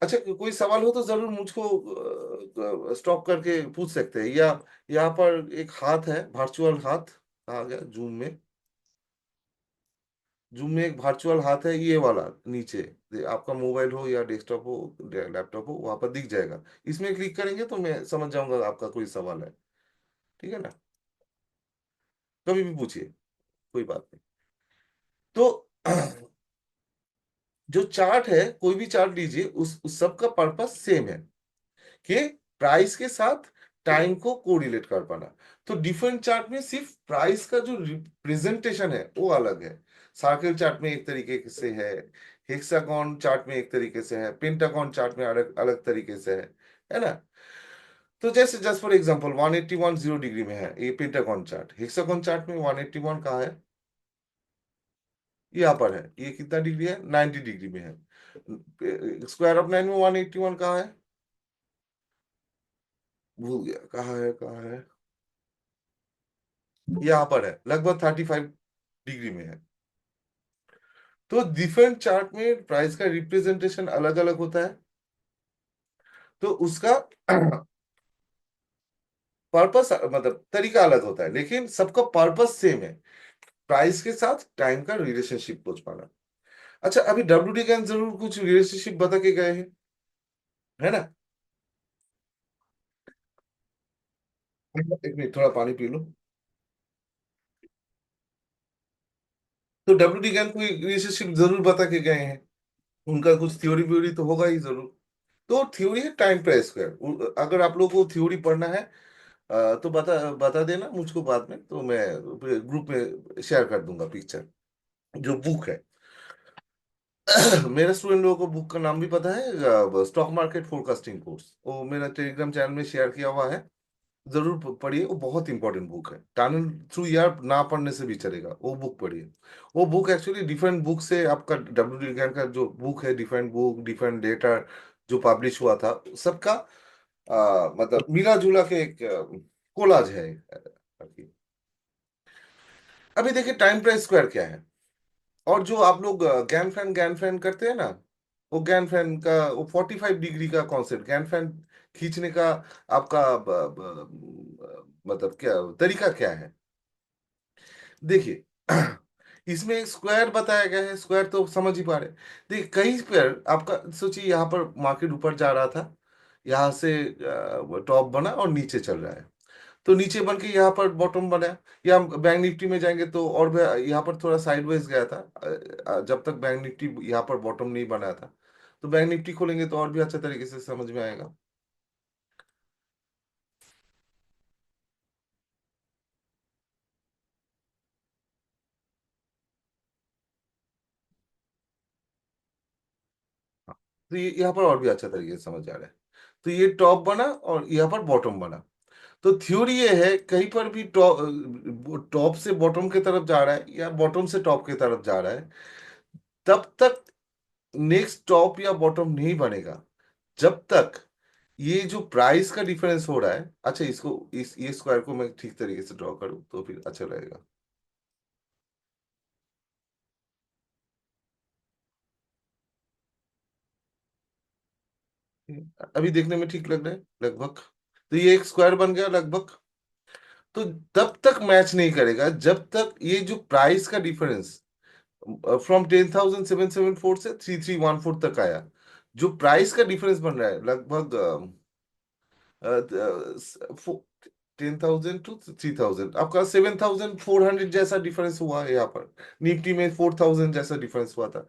अच्छा, कोई सवाल हो तो जरूर मुझको स्टॉप करके पूछ सकते हैं। या यहाँ पर एक हाथ है, वर्चुअल हाथ, आ गया जूम में। जूम में एक वर्चुअल हाथ है, ये वाला नीचे, आपका मोबाइल हो या डेस्कटॉप हो, लैपटॉप हो, वहां पर दिख जाएगा। इसमें क्लिक करेंगे तो मैं समझ जाऊंगा आपका कोई सवाल है। ठीक है ना? कभी भी पूछिए, कोई बात नहीं। तो जो चार्ट है, कोई भी चार्ट लीजिए, उस सब का पर्पस सेम है, कि प्राइस के साथ टाइम को कोरिलेट कर पाना। तो डिफरेंट चार्ट में सिर्फ प्राइस का जो रिप्रेजेंटेशन है वो अलग है। सर्कल चार्ट में एक तरीके से है, हेक्सागोन चार्ट में एक तरीके से है, पेंटागन चार्ट में अलग अलग तरीके से है ना? तो जैसे just for example 181 zero degree में है ये पेंटागन चार्ट, हेक्सागोन चार्ट में 181 कहाँ है? यहाँ पर है। ये कितना डिग्री है? 90 डिग्री में है। स्क्वायर ऑफ 9 में 181 कहाँ है? भूल गया, कहाँ है, कहाँ है? यहाँ पर है, लगभग 35 डिग्री में है। तो डिफरेंट चार्ट में प्राइस का रिप्रेजेंटेशन अलग अलग होता है, तो उसका पर्पस मतलब तरीका अलग होता है, लेकिन सबका पर्पस सेम है, प्राइस के साथ टाइम का रिलेशनशिप खोज पाना। अच्छा, अभी डब्ल्यू डी गैन जरूर कुछ रिलेशनशिप बता के गए हैं, है ना? एक मिनट, थोड़ा पानी पी लो। तो डब्ल्यू डी गैन कोई रिलेशनशिप जरूर बता के गए हैं, उनका कुछ थ्योरी व्योरी तो होगा ही जरूर। तो थ्योरी है टाइम प्राइस स्क्वायर। अगर आप लोगों को थ्योरी पढ़ना है तो बता बता देना मुझको बाद में, तो मैं ग्रुप में शेयर कर दूंगा पिक्चर, जो बुक है। मेरे स्टूडेंट लोगों को बुक का नाम भी पता है, स्टॉक मार्केट फोरकास्टिंग कोर्स, वो मेरा टेलीग्राम चैनल में शेयर किया हुआ है। जरूर पढ़िए, वो बहुत इंपॉर्टेंट बुक है। टनल थ्रू यार ना पढ़ने से भी चलेगा, वो बुक पढ़िए। वो बुक एक्चुअली डिफरेंट बुक से, आपका डब्ल्यू डी गैन का जो बुक है, डिफरेंट बुक डिफरेंट डेटा जो पब्लिश हुआ था, सबका मतलब मिला जुला के एक कोलाज है। अभी देखिए टाइम प्राइस स्क्वायर क्या है। और जो आप लोग गैन फैन करते हैं ना, वो गैन फैन का वो 45 डिग्री का कॉन्सेप्ट, गैन फैन खींचने का आपका मतलब क्या तरीका क्या है? देखिए, इसमें एक स्क्वायर बताया गया है, स्क्वायर तो समझ ही पा रहे। देखिए कहीं पर आपका सोचिए, यहाँ पर मार्केट ऊपर जा रहा था, यहाँ से टॉप बना और नीचे चल रहा है, तो नीचे बन के यहाँ पर बॉटम बना। या हम बैंक निफ्टी में जाएंगे तो और भी यहाँ पर थोड़ा साइडवेज गया था, जब तक बैंक निफ्टी यहाँ पर बॉटम नहीं बना था। तो बैंक निफ्टी खोलेंगे तो और भी अच्छे तरीके से समझ में आएगा। हाँ, तो ये यहाँ पर और भी अच्छा तरीके से समझ आ रहा है। तो ये टॉप बना और यहाँ पर बॉटम बना। तो थ्योरी ये है, कहीं पर भी टॉप टॉप से बॉटम की तरफ जा रहा है या बॉटम से टॉप की तरफ जा रहा है, तब तक नेक्स्ट टॉप या बॉटम नहीं बनेगा, जब तक ये जो प्राइस का डिफरेंस हो रहा है। अच्छा, इसको इस ये स्क्वायर को मैं ठीक तरीके से ड्रॉ करूं तो फिर अच्छा लगेगा। अभी देखने में ठीक लग रहा है लगभग। तो ये एक स्क्वायर बन गया लगभग। तो तब तक मैच नहीं करेगा जब तक ये जो प्राइस का डिफरेंस फ्रॉम 10,774 से 3,314 तक आया, जो प्राइस का डिफरेंस बन रहा है लगभग 10,000 टू 3,000, आपका 7,400 जैसा डिफरेंस हुआ है यहाँ पर। निफ्टी में 4,000 जैसा डिफरेंस हुआ था।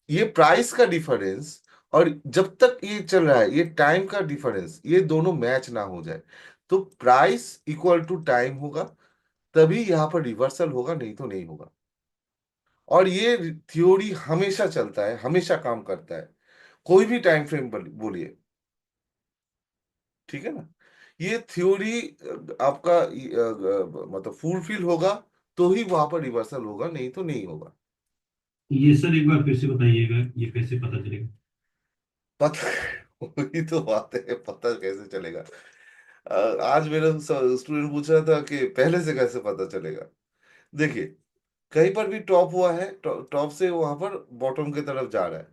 ये प्राइस का डिफरेंस, और जब तक ये चल रहा है ये टाइम का डिफरेंस, ये दोनों मैच ना हो जाए, तो प्राइस इक्वल टू टाइम होगा, तभी यहाँ पर रिवर्सल होगा, नहीं तो नहीं होगा। और ये थ्योरी हमेशा चलता है, हमेशा काम करता है, कोई भी टाइम फ्रेम बोलिए। ठीक है ना? ये थ्योरी आपका मतलब फुलफिल होगा तो ही वहां पर रिवर्सल होगा, नहीं तो नहीं होगा। ये सर एक बार फिर से बताइएगा, ये कैसे पता चलेगा? पता वही तो बात है, पता कैसे चलेगा? आज मेरा स्टूडेंट पूछ रहा था कि पहले से कैसे पता चलेगा। देखिए, कहीं पर भी टॉप हुआ है, टॉप से वहां पर बॉटम की तरफ जा रहा है,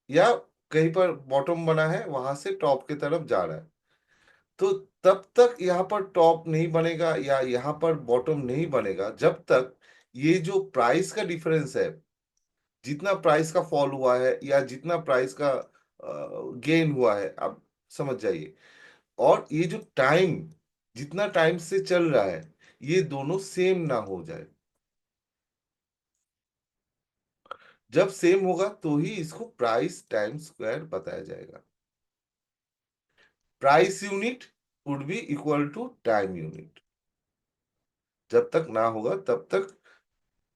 या कहीं पर बॉटम बना है वहां से टॉप की तरफ जा रहा है, तो तब तक यहाँ पर टॉप नहीं बनेगा या यहाँ पर बॉटम नहीं बनेगा, जब तक ये जो प्राइस का डिफरेंस है, जितना प्राइस का फॉल हुआ है या जितना प्राइस का गेन हुआ है, आप समझ जाइए। और ये जो टाइम, जितना टाइम से चल रहा है, ये दोनों सेम ना हो जाए। जब सेम होगा तो ही इसको प्राइस टाइम स्क्वायर बताया जाएगा। Price unit would be equal to time unit. जब तक ना होगा तब तक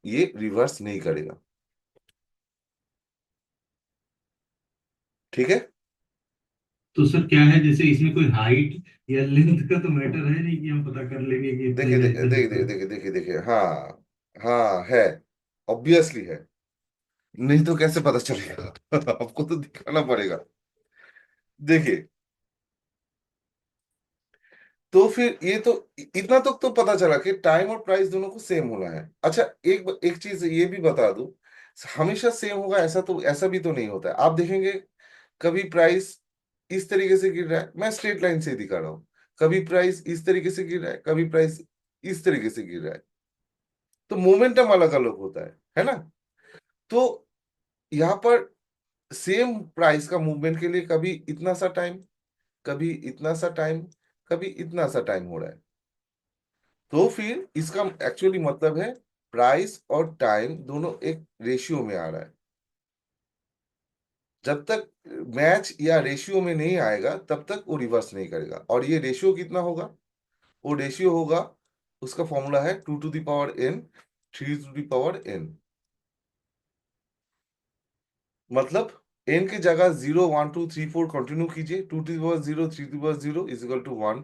ये रिवर्स नहीं करेगा। ठीक है। तो सर क्या है, जैसे इसमें कोई हाइट या लेंथ का तो मैटर है नहीं कि हम पता कर लेंगे कि इतने देखिए या देखिए इतने देखिए मीटर। देखिए देखिए देखिए, हाँ हाँ है, ऑब्वियसली है। नहीं तो कैसे पता चलेगा? आपको तो दिखाना पड़ेगा। देखिए, तो फिर ये तो इतना तो पता चला कि टाइम और प्राइस दोनों को सेम होना है। अच्छा, एक एक चीज ये भी बता दूं, हमेशा सेम होगा ऐसा तो, ऐसा भी तो नहीं होता है। आप देखेंगे कभी प्राइस इस तरीके से गिर रहा है, मैं स्ट्रेट लाइन से ही दिखा रहा हूँ। कभी प्राइस इस तरीके से गिर रहा है, कभी प्राइस इस तरीके से गिर रहा है। तो मोमेंटम अलग अलग होता है ना? तो यहाँ पर सेम प्राइस का मूवमेंट के लिए कभी इतना सा टाइम, कभी इतना सा टाइम, कभी इतना सा टाइम हो रहा है। तो फिर इसका एक्चुअली मतलब है प्राइस और टाइम दोनों एक रेशियो में आ रहा है। जब तक मैच या रेशियो में नहीं आएगा तब तक वो रिवर्स नहीं करेगा। और ये रेशियो कितना होगा? वो रेशियो होगा, उसका फॉर्मूला है 2 to the power n, 3 to the power n। मतलब n की जगह 0 1 2 3 4 कंटिन्यू कीजिए, 2 to the power 0, 3 to the power 0 is equal to 1।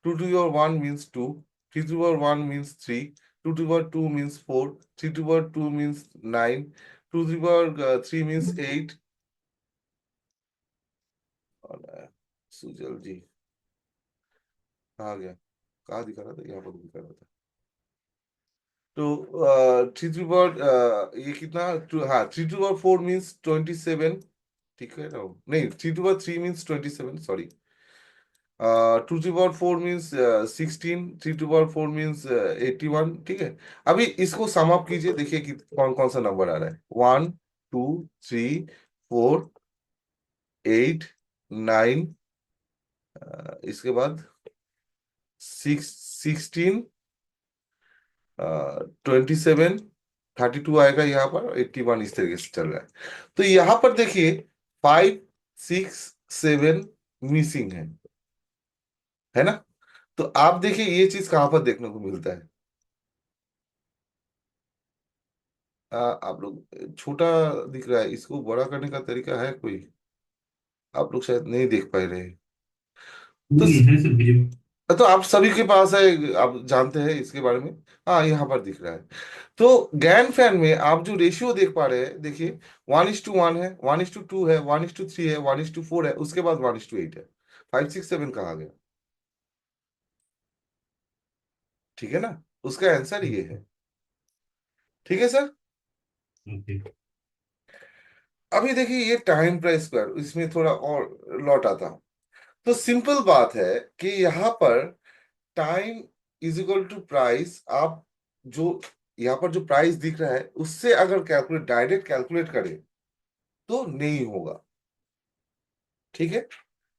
2 to the power 1 means 2, 3 to the power 1 means 3, 2 to the power 2 means 4, 3 to the power 2 means 9, 2 to the power 3 means 8। और सुजल जी कहाँ गया? कहाँ दिखा रहा था? यहाँ पर दिखा रहा था। तो 3 to the power ये कितना हाँ, 3 to the power 4 मीन्स 27। ठीक है ना? नहीं, 3 to the power 3 means 27, sorry. 2 to the power 4 means 16, 3 to the power 4 means 81। ठीक है। अभी इसको सम अप कीजिए, देखिए कि कौन कौन सा नंबर आ रहा है। 1 2 3 4 8 9, इसके बाद 16, 27, 32 आएगा यहाँ पर, 81 इस तरीके से चल रहा है। तो यहाँ पर देखिए 5 6 7 मिसिंग है ना? तो आप देखिए ये चीज कहाँ पर देखने को मिलता है। आप लोग छोटा दिख रहा है, इसको बड़ा करने का तरीका है कोई? आप लोग शायद नहीं देख पा रहे हैं। तो नहीं है सर विजिबल। तो आप सभी के पास है, आप जानते हैं इसके बारे में। हाँ, यहाँ पर दिख रहा है। तो गैन फैन में आप जो रेशियो देख पा रहे हैं, देखिए 1:1 है, 1:2 है, 1:3 है, 1:4 है, उसके बाद 1:8 है। 5 6 7 कहाँ गया? ठीक है ना? उसका आंसर ये है। ठीक है सर। ओके। अभी देखिए ये टाइम प्राइस स्क्वायर, इसमें थोड़ा और लौट आता हूं। तो सिंपल बात है कि यहाँ पर time is equal to price. आप जो यहाँ पर जो प्राइस दिख रहा है उससे अगर कैलकुलेट, डायरेक्ट कैलकुलेट करें तो नहीं होगा। ठीक है।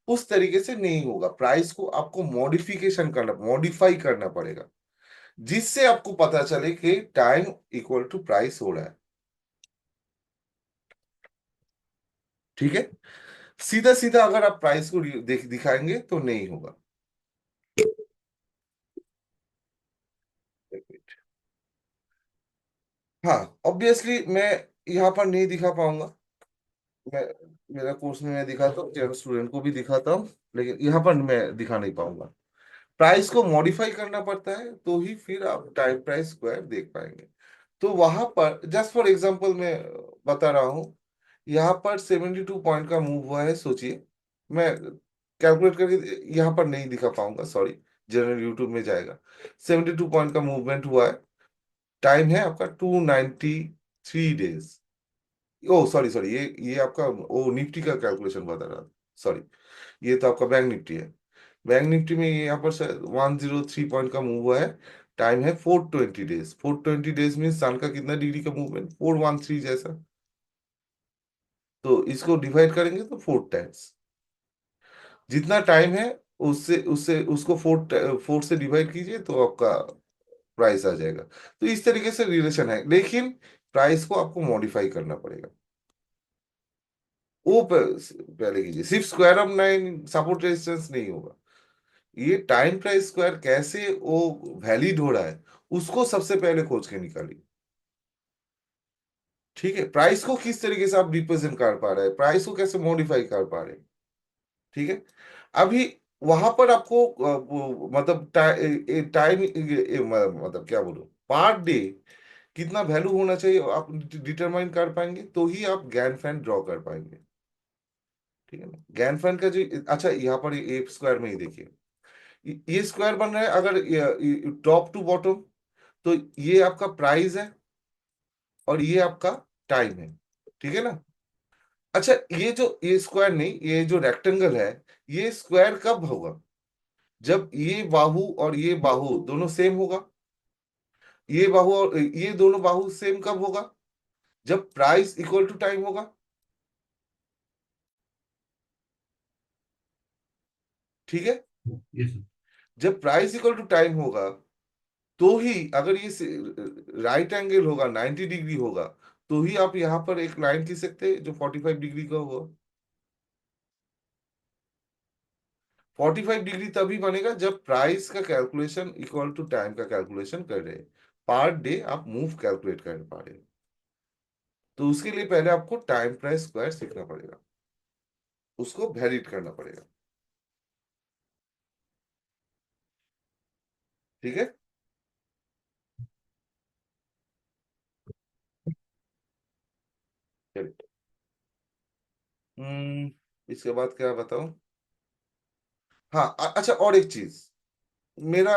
उस तरीके से नहीं होगा। प्राइस को आपको मॉडिफिकेशन करना, मॉडिफाई करना पड़ेगा, जिससे आपको पता चले कि टाइम इक्वल टू प्राइस हो रहा है। ठीक है। सीधा सीधा अगर आप प्राइस को दिखाएंगे तो नहीं होगा। हाँ, ऑब्वियसली मैं यहाँ पर नहीं दिखा पाऊंगा। मैं, मेरा कोर्स में मैं दिखाता हूँ, जनरल स्टूडेंट को भी दिखाता हूँ, लेकिन यहाँ पर मैं दिखा नहीं पाऊंगा। प्राइस को मॉडिफाई करना पड़ता है तो ही फिर आप टाइम प्राइस स्क्वायर देख पाएंगे। तो वहां पर जस्ट फॉर एग्जांपल मैं बता रहा हूँ, यहाँ पर 72 पॉइंट का मूव हुआ है, सोचिए। मैं कैलकुलेट करके यहाँ पर नहीं दिखा पाऊंगा, सॉरी। जनरल यूट्यूब में जाएगा। 72 पॉइंट का मूवमेंट हुआ है। टाइम है आपका 293 डेज। ओ सॉरी सॉरी, ये आपका ओ निफ्टी का कैलकुलेशन बता रहा था, सॉरी। ये तो आपका बैंक निफ्टी है। बैंक निफ्टी में ये यहाँ पर 103 पॉइंट का मूव हुआ है। टाइम है 420 डेज। 420 डेज में सन का कितना डिग्री का मूवमेंट, 413 जैसा। तो इसको डिवाइड करेंगे तो 4 टाइम्स जितना टाइम है, उससे उससे उसको 4 से डिवाइड कीजिए तो आपका प्राइस आ जाएगा। तो इस तरीके से रिलेशन है, लेकिन प्राइस को आपको मॉडिफाई करना पड़ेगा। वो पहले कीजिए, सिर्फ square of nine support resistance नहीं होगा। ये टाइम प्राइस स्क्वायर कैसे वो वैलिड हो रहा है, उसको सबसे पहले खोज के निकालिए। ठीक है, प्राइस को किस तरीके से आप रिप्रेजेंट कर पा रहे हैं, प्राइस को कैसे मॉडिफाई कर पा रहे हैं। ठीक है, अभी वहां पर आपको मतलब टाइम, मतलब क्या बोलूं, पर डे कितना वैल्यू होना चाहिए आप डिटरमाइन कर पाएंगे, तो ही आप गैन फैन ड्रॉ कर पाएंगे। ठीक है ना, गैन फैन का जो, अच्छा यहाँ पर ये स्क्वायर में ही देखिए, ये स्क्वायर बन रहा है अगर टॉप टू बॉटम, तो ये आपका प्राइस है और ये आपका टाइम है। ठीक है ना। अच्छा, ये स्क्वायर नहीं, ये जो रेक्टेंगल है, ये स्क्वायर कब होगा, जब ये बाहु और ये बाहु दोनों सेम होगा। ये बाहु और ये दोनों बाहु सेम कब होगा, जब प्राइस इक्वल टू टाइम होगा। ठीक है, यस सर। जब प्राइस इक्वल टू टाइम होगा, तो ही अगर ये राइट एंगल होगा, 90 डिग्री होगा, तो ही आप यहां पर एक लाइन खींच सकते हैं जो 45 डिग्री का होगा। 45 डिग्री तभी बनेगा जब प्राइस का कैलकुलेशन इक्वल टू टाइम का कैलकुलेशन कर रहे हैं, पर डे आप मूव कैलकुलेट कर पा रहे हैं। तो उसके लिए पहले आपको टाइम प्राइस स्क्वायर सीखना पड़ेगा, उसको वैलिड करना पड़ेगा। ठीक है, चलिए। इसके बाद क्या बताऊं। हाँ, अच्छा, और एक चीज, मेरा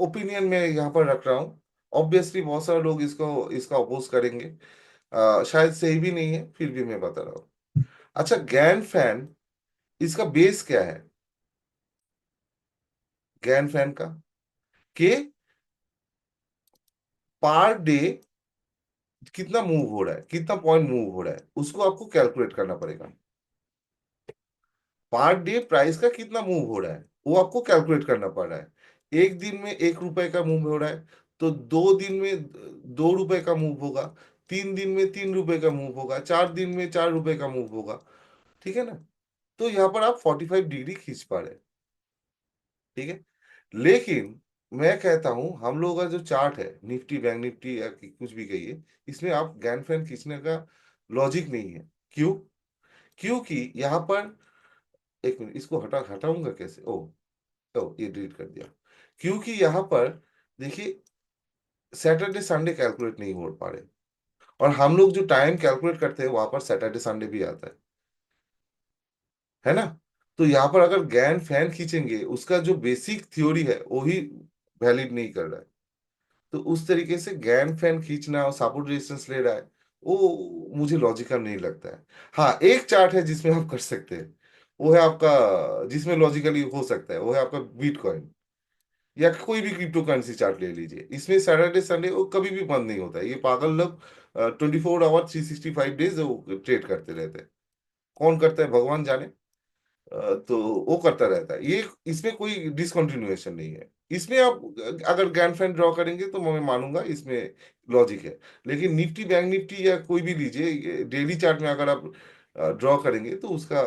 ओपिनियन में यहाँ पर रख रहा हूँ। ऑब्वियसली बहुत सारे लोग इसको इसका अपोज करेंगे, शायद सही भी नहीं है, फिर भी मैं बता रहा हूँ। अच्छा, गैन फैन, इसका बेस क्या है, गैन फैन का, कि पर डे कितना मूव हो रहा है, कितना पॉइंट मूव हो रहा है, उसको आपको कैलकुलेट करना पड़ेगा। पर डे प्राइस का कितना मूव हो रहा है, वो आपको कैलकुलेट करना पड़ रहा है। एक दिन में 1 रुपए का मूव हो रहा है, तो 2 दिन में 2 रुपए का मूव होगा, 3 दिन में 3 रुपए का मूव होगा, 4 दिन में 4 रुपए का मूव होगा। ठीक है ना। तो यहाँ पर आप 45 डिग्री खींच पा रहे हैं। ठीक है, लेकिन मैं कहता हूं हम लोगों का जो चार्ट है, निफ्टी बैंक निफ्टी या कुछ भी कहिए, इसमें आप गैन फैन खींचने का लॉजिक नहीं है। क्यों, क्योंकि यहाँ पर, एक मिनट, इसको हटाऊंगा कैसे, ओ, ओ ये डिलीट कर दिया। क्योंकि यहाँ पर देखिए, सैटरडे संडे कैलकुलेट नहीं हो पा रहे, और हम लोग जो टाइम कैलकुलेट करते हैं वहां पर सैटरडे संडे भी आता है ना। तो यहाँ पर अगर गैन फैन खींचेंगे, उसका जो बेसिक थ्योरी है वो ही वैलिड नहीं कर रहा है। तो उस तरीके से गैन फैन खींचना और सपोर्ट रेजिस्टेंस ले रहा है, वो मुझे लॉजिकल नहीं लगता है। हाँ, एक चार्ट है जिसमें आप कर सकते हैं, वो है आपका, जिसमें लॉजिकली हो सकता है, वो है आपका बिटकॉइन, या कोई भी क्रिप्टो करेंसी चार्ट ले लीजिए। इसमें सैटरडे संडे वो कभी भी बंद नहीं होता है, ये पागल लोग 24 आवर 365 डेज वो ट्रेड करते रहते हैं। कौन करता है भगवान जाने। तो वो करता रहता है ये, इसमें कोई डिसकंटिन्यूएशन नहीं है। इसमें आप अगर ग्रैंड फैन ड्रॉ करेंगे तो मैं मानूंगा इसमें लॉजिक है। लेकिन निफ्टी बैंक निफ्टी या कोई भी लीजिए, ये डेली चार्ट में अगर आप ड्रॉ करेंगे तो उसका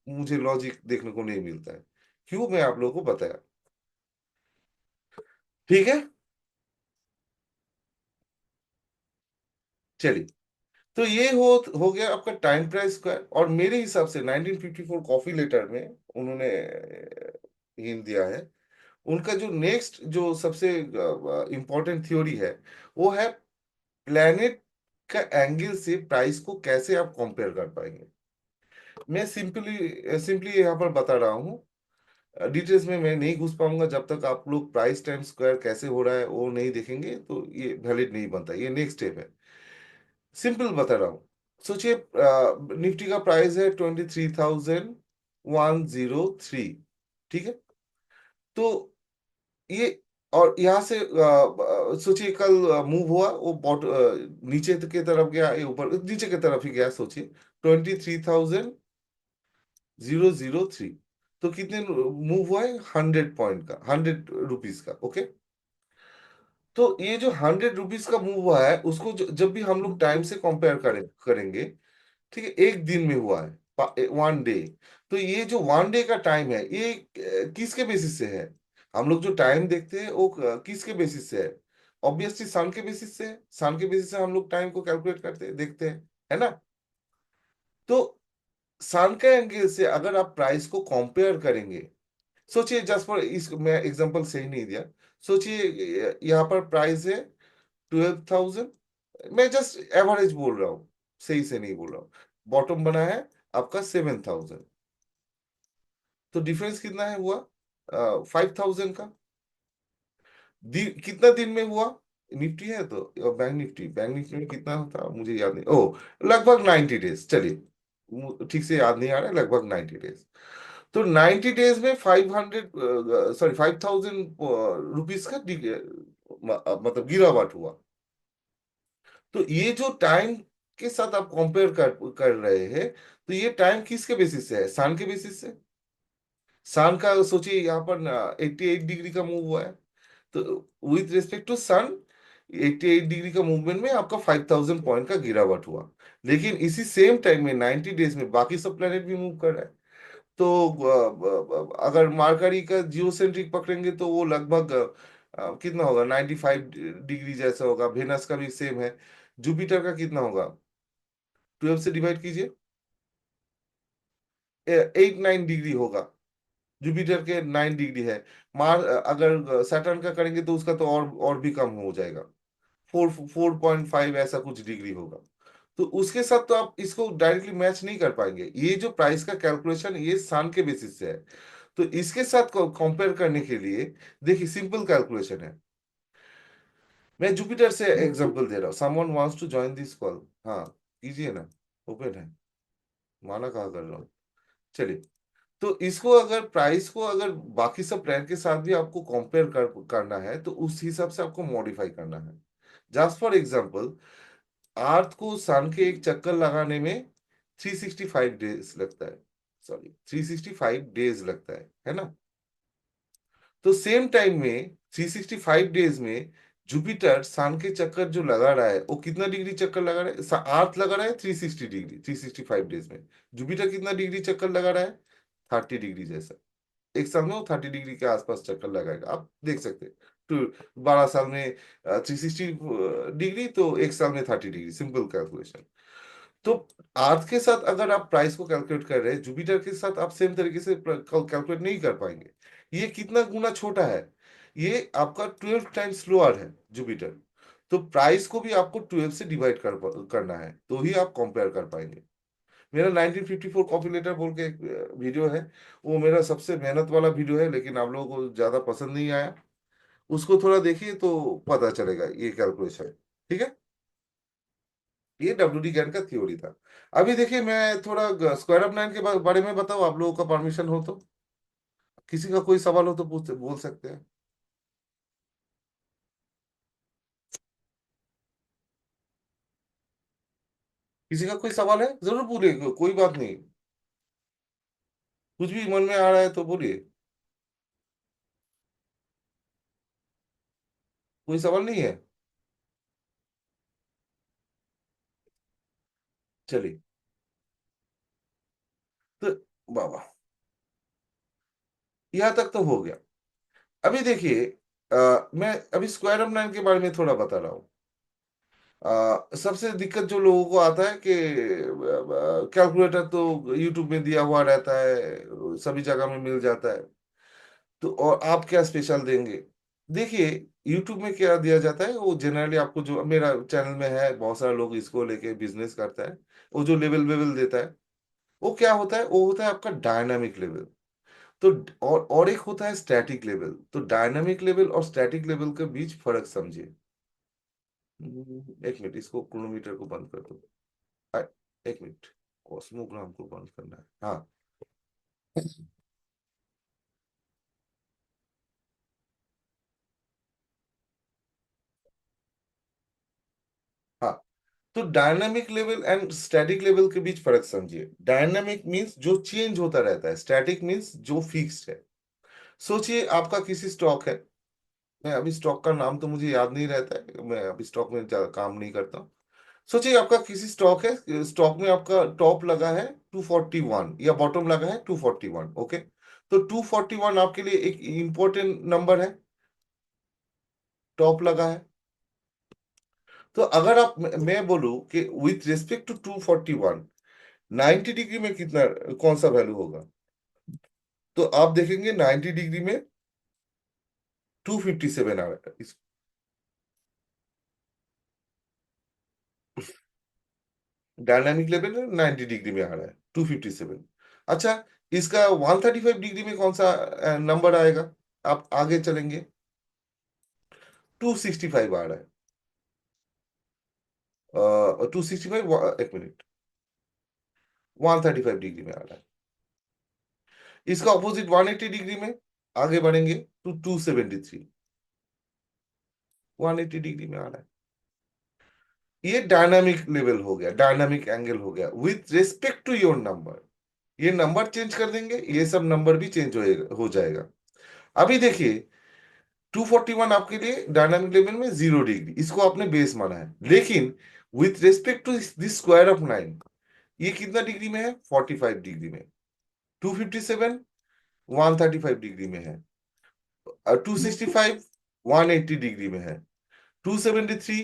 मुझे लॉजिक देखने को नहीं मिलता है। क्यों, मैं आप लोगों को बताया। ठीक है, चलिए। तो ये हो गया आपका टाइम प्राइस स्क्वायर, और मेरे हिसाब से 1954 कॉफी लेटर में उन्होंने हिंट दिया है। उनका जो नेक्स्ट जो सबसे इंपॉर्टेंट थ्योरी है, वो है प्लैनेट का एंगल से प्राइस को कैसे आप कंपेयर कर पाएंगे। मैं सिंपली सिंपली यहाँ पर बता रहा हूँ, डिटेल्स में मैं नहीं घुस पाऊंगा जब तक आप लोग प्राइस टाइम स्क्वायर कैसे हो रहा है वो नहीं देखेंगे, तो ये वैलिड नहीं बनता। ये नेक्स्ट स्टेप है, सिंपल बता रहा हूँ। सोचिए, निफ्टी का प्राइस है 23,103। ठीक है, तो ये और यहाँ से सोचिए कल मूव हुआ वो नीचे की तरफ गया, ये ऊपर नीचे की तरफ ही गया, सोचिए 23,003। तो कितने मूव हुआ है? 100 पॉइंट का, 100 रुपीज का, ओके। तो ये जो 100 रुपीज का मूव हुआ है उसको जब भी हम लोग टाइम से कंपेयर करेंगे, ठीक है, एक दिन में हुआ है, 1 डे। तो ये जो 1 डे का टाइम है ये किसके बेसिस से है? हम लोग जो टाइम देखते हैं वो किसके बेसिस से है? ऑब्वियसली सन के बेसिस से है। सन के बेसिस से हम लोग टाइम को कैलकुलेट करते हैं, देखते हैं, है ना? तो सन के एंगल से अगर आप प्राइस को कंपेयर करेंगे, सोचिए जस्ट फॉर इस, मैं एग्जांपल सही नहीं दिया, सोचिए यहाँ पर प्राइस है 12,000, मैं जस्ट एवरेज बोल रहा हूँ, सही से नहीं बोल रहा हूँ। बॉटम बना है आपका 7,000। तो डिफरेंस कितना है हुआ? 5,000 का। कितना दिन में हुआ? निफ्टी है तो बैंक निफ्टी में कितना होता मुझे याद नहीं, ओ लगभग 90 डेज, चलिए ठीक से याद नहीं आ रहा है, लगभग 90 डेज। तो 90 डेज में 500, सॉरी 5,000 रुपीज का मतलब गिरावट हुआ। तो ये जो टाइम के साथ आप कंपेयर कर रहे हैं, तो ये टाइम किसके बेसिस से है? सन के बेसिस से। सन का सोचिए यहाँ पर 88 डिग्री का मूव हुआ है, तो with respect to sun 88 degree का मूवमेंट में आपका 5,000 पॉइंट का गिरावट हुआ। लेकिन इसी सेम टाइम में 90 डेज में बाकी सब प्लेनेट भी मूव कर रहा है। तो अगर मार्करी का जियोसेंट्रिक पकड़ेंगे तो वो लगभग कितना होगा? 95 डिग्री जैसा होगा। वेनस का भी सेम है। जुपिटर का कितना होगा? 12 से डिवाइड कीजिए, 8-9 डिग्री होगा। जुपिटर के 9 डिग्री है। अगर सैटर्न का करेंगे तो उसका तो और भी कम हो जाएगा, 4.5 ऐसा कुछ डिग्री होगा। तो उसके साथ तो आप इसको डायरेक्टली मैच नहीं कर पाएंगे। ये जो प्राइस का कैलकुलेशन ये सन के बेसिस से है। तो इसके साथ कंपेयर करने के लिए देखिए सिंपल कैलकुलेशन है। मैं जुपिटर से एग्जांपल दे रहा हूँ। Someone wants to join this call. हाँ, कीजिए ना, ओपन है। माना कहाँ कर रहा हूँ, चलिए। तो इसको अगर प्राइस को अगर बाकी सब प्लान के साथ भी आपको कंपेयर करना है तो उस हिसाब से आपको मॉडिफाई करना है। जस्ट फॉर एग्जांपल, अर्थ को सन के एक चक्कर लगाने में 365 डेज लगता है, सॉरी 365 डेज लगता है ना? तो सेम टाइम में 365 डेज में जुपिटर सन के चक्कर जो लगा रहा है वो कितना डिग्री चक्कर लगा रहा है? अर्थ लगा रहा है 360 डिग्री 365 डेज में। जुपिटर कितना डिग्री चक्कर लगा रहा है? 30 डिग्री जैसा। एक साल में वो 30 डिग्री के आसपास चक्कर लगाएगा, आप देख सकते हैं। तो 12 साल में 360 डिग्री, तो एक साल में 30 डिग्री, सिंपल कैलकुलेशन। तो अर्थ के साथ अगर आप प्राइस को कैलकुलेट कर रहे हैं, जुपिटर के साथ आप सेम तरीके से कैलकुलेट नहीं कर पाएंगे। ये कितना गुना छोटा है? ये आपका 12 टाइम्स स्लोअर है जुपिटर। तो प्राइस को भी आपको 12 से डिवाइड करना है तो ही आप कंपेयर कर पाएंगे। मेरा 1954 कॉपी लेटर बोल के एक वीडियो है, वो मेरा सबसे मेहनत वाला वीडियो है, लेकिन आप लोगों को ज्यादा पसंद नहीं आया। उसको थोड़ा देखिए तो पता चलेगा ये कैलकुलेशन, ठीक है। ये WD गैन का थ्योरी था। अभी देखिए मैं थोड़ा स्क्वायर ऑफ 9 के बारे में बताऊं, आप लोगों का परमिशन हो तो। किसी का कोई सवाल हो तो पूछ बोल सकते हैं। किसी का कोई सवाल है जरूर पूछिए, कोई बात नहीं। कुछ भी मन में आ रहा है तो बोलिए। कोई सवाल नहीं है? चलिए। तो बाबा, यहाँ तक तो हो गया। अभी देखिए मैं अभी स्क्वायर ऑफ 9 के बारे में थोड़ा बता रहा हूँ। सबसे दिक्कत जो लोगों को आता है कि कैलकुलेटर तो यूट्यूब में दिया हुआ रहता है, सभी जगह में मिल जाता है, तो और आप क्या स्पेशल देंगे? देखिए, यूट्यूब में क्या दिया जाता है वो जनरली आपको, जो मेरा चैनल में है बहुत सारे लोग इसको लेके बिजनेस करता है, वो जो लेवल वेवल देता है वो क्या होता है? वो होता है आपका डायनामिक लेवल। तो और एक होता है स्टैटिक लेवल। तो डायनामिक लेवल और स्टैटिक लेवल के बीच फर्क समझिए। एक मिनट, इसको क्रोनोमीटर को बंद कर दो। आ, एक मिनट, कॉस्मोग्राम को बंद करना है, हाँ। तो dynamic level and static level के बीच फर्क समझिए। डायनामिक मींस जो चेंज होता रहता है, स्टैटिक मींस जो फिक्स्ड है। सोचिए आपका किसी स्टॉक है, मैं अभी स्टॉक का नाम तो मुझे याद नहीं रहता है, मैं अभी स्टॉक में ज्यादा काम नहीं करता हूँ। सोचिए आपका किसी स्टॉक है, स्टॉक में आपका टॉप लगा है 241 या बॉटम लगा है 241, ओके। तो 241 आपके लिए एक इंपॉर्टेंट नंबर है, टॉप लगा है। तो अगर आप मैं बोलूं कि विथ रिस्पेक्ट टू 241 90 डिग्री में कितना, कौन सा वैल्यू होगा, तो आप देखेंगे 90 डिग्री में 257 आ रहा है। डायनामिक लेवल 90 डिग्री में आ रहा है 257। अच्छा, इसका 135 डिग्री में कौन सा नंबर आएगा, आप आगे चलेंगे 265 आ रहा है। 265, एक मिनट, 135 डिग्री में आ रहा है। इसका ऑपोजिट 180 डिग्री में आगे बढ़ेंगे तो 273, 180 डिग्री में आ रहा है। ये डायनामिक लेवल हो गया, डायनामिक एंगल हो गया with respect to your number. ये नंबर चेंज कर देंगे, ये सब नंबर भी चेंज हो जाएगा। अभी देखिए 241 आपके लिए डायनामिक लेवल में 0 डिग्री, इसको आपने बेस माना है, लेकिन with respect to this square of 9 ये कितना डिग्री में है, 45 डिग्री में। 257 135 डिग्री में है, 265 180 डिग्री में है, 273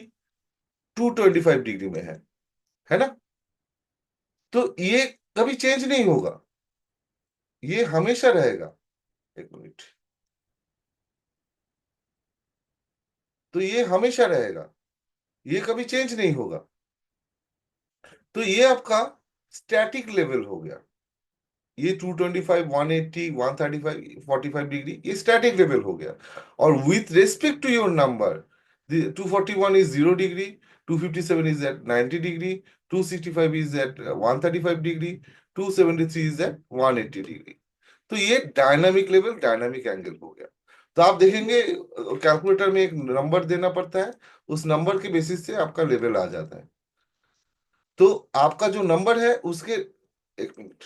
225 डिग्री में है ना। तो ये कभी चेंज नहीं होगा, ये हमेशा रहेगा। एक मिनट, तो ये हमेशा रहेगा, ये कभी चेंज नहीं होगा। तो ये आपका स्टैटिक लेवल हो गया। ये 225 180 135 45 डिग्री ये स्टैटिक लेवल हो गया। और with respect to your number, 241 is 0 degree, 257 is at 90 degree, 265 is at 135 degree, 273 is at 180 degree. तो ये डायनामिक लेवल, डायनामिक एंगल हो गया। तो आप देखेंगे कैलकुलेटर में एक नंबर देना पड़ता है, उस नंबर के बेसिस से आपका लेवल आ जाता है। तो आपका जो नंबर है उसके, एक मिनट,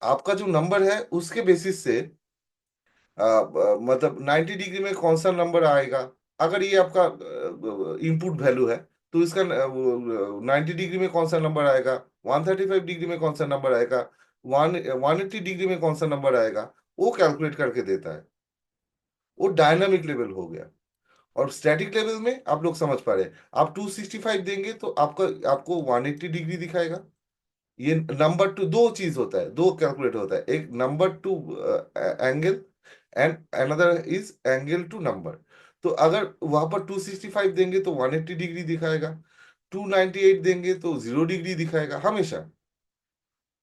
आपका जो नंबर है उसके बेसिस से मतलब 90 डिग्री में कौन सा नंबर आएगा। अगर ये आपका इनपुट वैल्यू है तो इसका 90 डिग्री में कौन सा नंबर आएगा, 135 डिग्री में कौन सा नंबर आएगा, 180 डिग्री में कौन सा नंबर आएगा, वो कैलकुलेट करके देता है। वो डायनामिक लेवल हो गया। और स्टैटिक लेवल में आप लोग समझ पा रहे हैं, आप 265 देंगे तो आपका आपको 180 डिग्री दिखाएगा। ये नंबर टू दो चीज होता है, दो कैलकुलेट होता है, एक number to angle and another is angle to number. तो अगर वहां पर 265 देंगे तो 180 डिग्री दिखाएगा, 298 देंगे तो 0 डिग्री दिखाएगा हमेशा।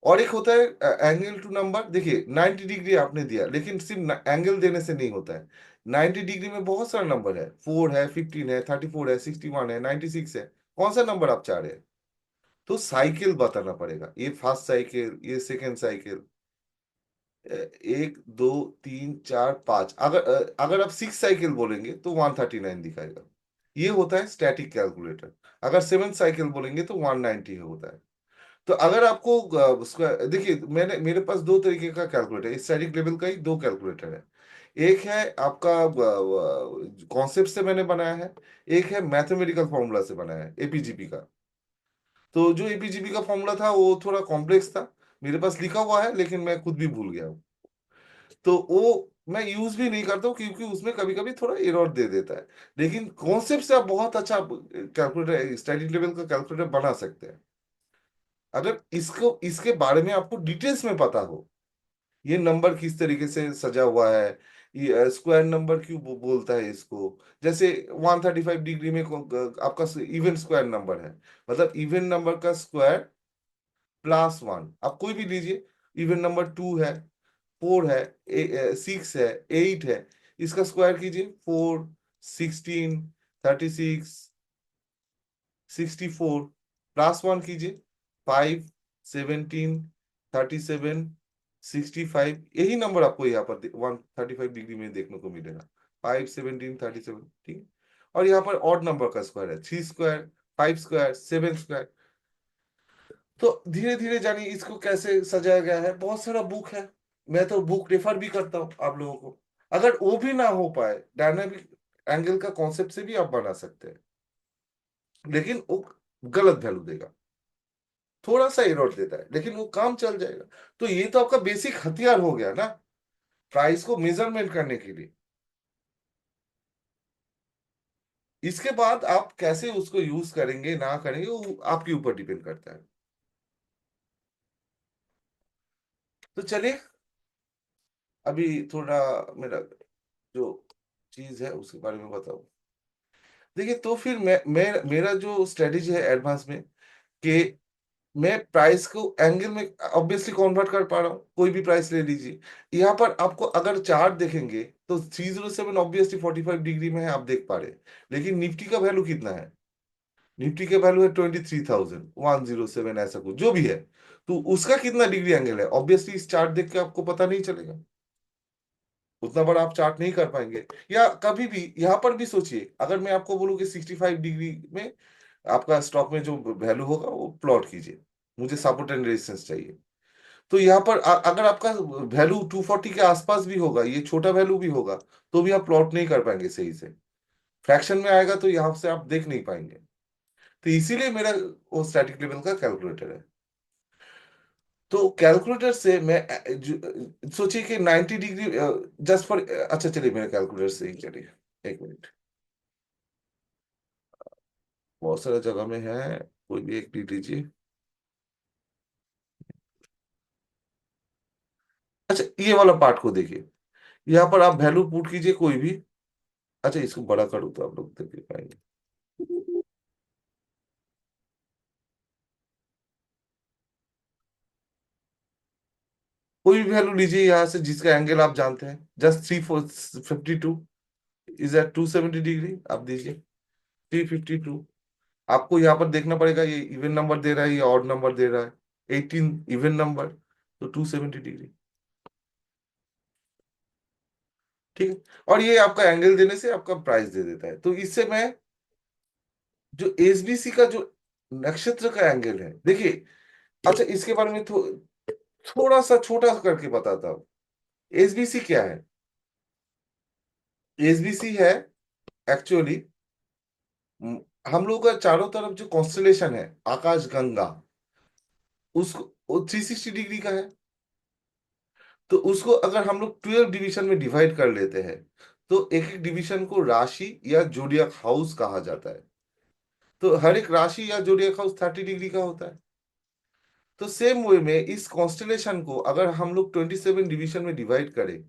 और एक होता है एंगल टू नंबर। देखिए 90 डिग्री आपने दिया, लेकिन सिर्फ एंगल देने से नहीं होता है। 90 डिग्री में बहुत सारा नंबर है, 4 है, 15 है, 34 है, 61 है, 96 है, कौन सा नंबर आप चाह रहे हैं। तो साइकिल बताना पड़ेगा, ये फर्स्ट साइकिल, ये सेकेंड साइकिल, 1 2 3 4 5, अगर आप 6 साइकिल बोलेंगे तो 139 दिखाएगा। ये होता है स्टैटिक कैलकुलेटर। अगर 7 साइकिल बोलेंगे तो 190 होता है। तो अगर आपको देखिए मैंने, मेरे पास दो तरीके का कैलकुलेटर है, स्टैटिक लेवल का ही दो कैलकुलेटर है। एक है आपका कॉन्सेप्ट से मैंने बनाया है, एक है मैथमेटिकल फॉर्मूला से बनाया है, एपीजीपी का। तो जो एपीजीपी का फॉर्मूला था वो थोड़ा कॉम्प्लेक्स था, मेरे पास लिखा हुआ है लेकिन मैं खुद भी भूल गया हूँ। तो वो मैं यूज भी नहीं करता हूँ क्योंकि उसमें कभी कभी थोड़ा एरर दे देता है। लेकिन कॉन्सेप्ट से आप बहुत अच्छा कैलकुलेटर, स्टैटिक लेवल का कैलकुलेटर बना सकते हैं, अगर इसको, इसके बारे में आपको डिटेल्स में पता हो। ये नंबर किस तरीके से सजा हुआ है, ये स्क्वायर नंबर क्यों बोलता है इसको। जैसे 135 डिग्री में आपका इवन स्क्वायर नंबर है, मतलब इवन नंबर का स्क्वायर +1, आप कोई भी लीजिए। इवन नंबर 2 है, 4 है, 6 है, 8 है, इसका स्क्वायर कीजिए, 4, 16, 36, 64, +1 कीजिए, 5, 17, 37, 65, यही नंबर आपको यहाँ पर 135 डिग्री में देखने को मिलेगा, 5, 17, 37, ठीक है। और यहाँ पर ऑड नंबर का स्क्वायर है, 3 स्क्वायर, 5 स्क्वायर, 7 स्क्वायर। तो धीरे धीरे जानिए इसको कैसे सजाया गया है। बहुत सारा बुक है, मैं तो बुक रेफर भी करता हूँ आप लोगों को। अगर वो भी ना हो पाए, डायनामिक एंगल का कॉन्सेप्ट से भी आप बना सकते हैं, लेकिन वो गलत वैल्यू देगा, थोड़ा सा एरर देता है, लेकिन वो काम चल जाएगा। तो ये तो आपका बेसिक हथियार हो गया ना, प्राइस को मेजरमेंट करने के लिए। इसके बाद आप कैसे उसको यूज करेंगे ना करेंगे, वो आपके ऊपर डिपेंड करता है। तो चलिए, अभी थोड़ा मेरा जो चीज है उसके बारे में बताओ। देखिए, तो फिर मैं मेरा जो स्ट्रेटेजी है एडवांस में, कि मैं प्राइस को एंगल में ऑब्वियसली कन्वर्ट कर पा रहा हूँ, कोई भी प्राइस ले लीजिए। यहाँ पर आपको अगर चार्ट देखेंगे तो 307 ऑब्वियसली 45 डिग्री में है, आप देख पा रहे हैं। लेकिन निफ्टी का वैल्यू कितना है? निफ्टी का वैल्यू है 23,107, ऐसा कुछ जो भी है। तो उसका कितना डिग्री एंगल है, ऑब्वियसली इस चार्ट देख के आपको पता नहीं चलेगा, उतना बड़ा आप चार्ट नहीं कर पाएंगे। या कभी भी यहाँ पर भी सोचिए, अगर मैं आपको बोलूँ कि 65 डिग्री में आपका स्टॉक में जो वैल्यू होगा वो प्लॉट कीजिए, मुझे सपोर्ट एंड रेजिस्टेंस चाहिए। तो यहाँ पर अगर आपका वैल्यू 240 के आसपास भी होगा, ये छोटा वैल्यू भी होगा, तो भी आप प्लॉट नहीं कर पाएंगे सही से। फ्रैक्शन में आएगा तो यहाँ से आप देख नहीं पाएंगे। तो इसीलिए मेरा वो स्टैटिक लेवल का कैलकुलेटर है। तो कैलकुलेटर से मैं सोचिए कि 90 डिग्री, जस्ट फॉर, अच्छा चलिए मेरे कैलकुलेटर से ही चलिए, एक मिनट। बहुत सारा जगह में है, कोई भी एक लिख लीजिए। अच्छा, ये वाला पार्ट को देखिए, यहाँ पर आप वैल्यू पुट कीजिए कोई भी। अच्छा, इसको बड़ा करूँ तो आप लोग देख पाएंगे। कोई भी वैल्यू लीजिए यहाँ से जिसका एंगल आप जानते हैं, जस्ट 352, इज एट 270 डिग्री, आप दीजिए 352। आपको यहाँ पर देखना पड़ेगा ये इवन नंबर दे रहा है या ऑड नंबर दे रहा है। 18 इवन नंबर, तो 270 डिग्री। ठीक है, और ये आपका एंगल देने से आपका प्राइस दे देता है। तो इससे मैं जो एसबीसी का जो नक्षत्र का एंगल है, देखिए। अच्छा, इसके बारे में थोड़ा सा छोटा सा करके बताता हूँ। एसबीसी क्या है? एसबीसी है एक्चुअली, हम लोग का चारों तरफ जो कॉन्स्टलेशन है, आकाश गंगा, उसको वो 360 डिग्री का है। तो उसको अगर हम लोग 12 डिवीजन में डिवाइड कर लेते हैं, तो एक एक डिवीजन को राशि या जोडियक हाउस कहा जाता है। तो हर एक राशि या जोडियक हाउस 30 डिग्री का होता है। तो सेम वे में इस कॉन्स्टलेशन को अगर हम लोग 27 डिवीजन में डिवाइड करें,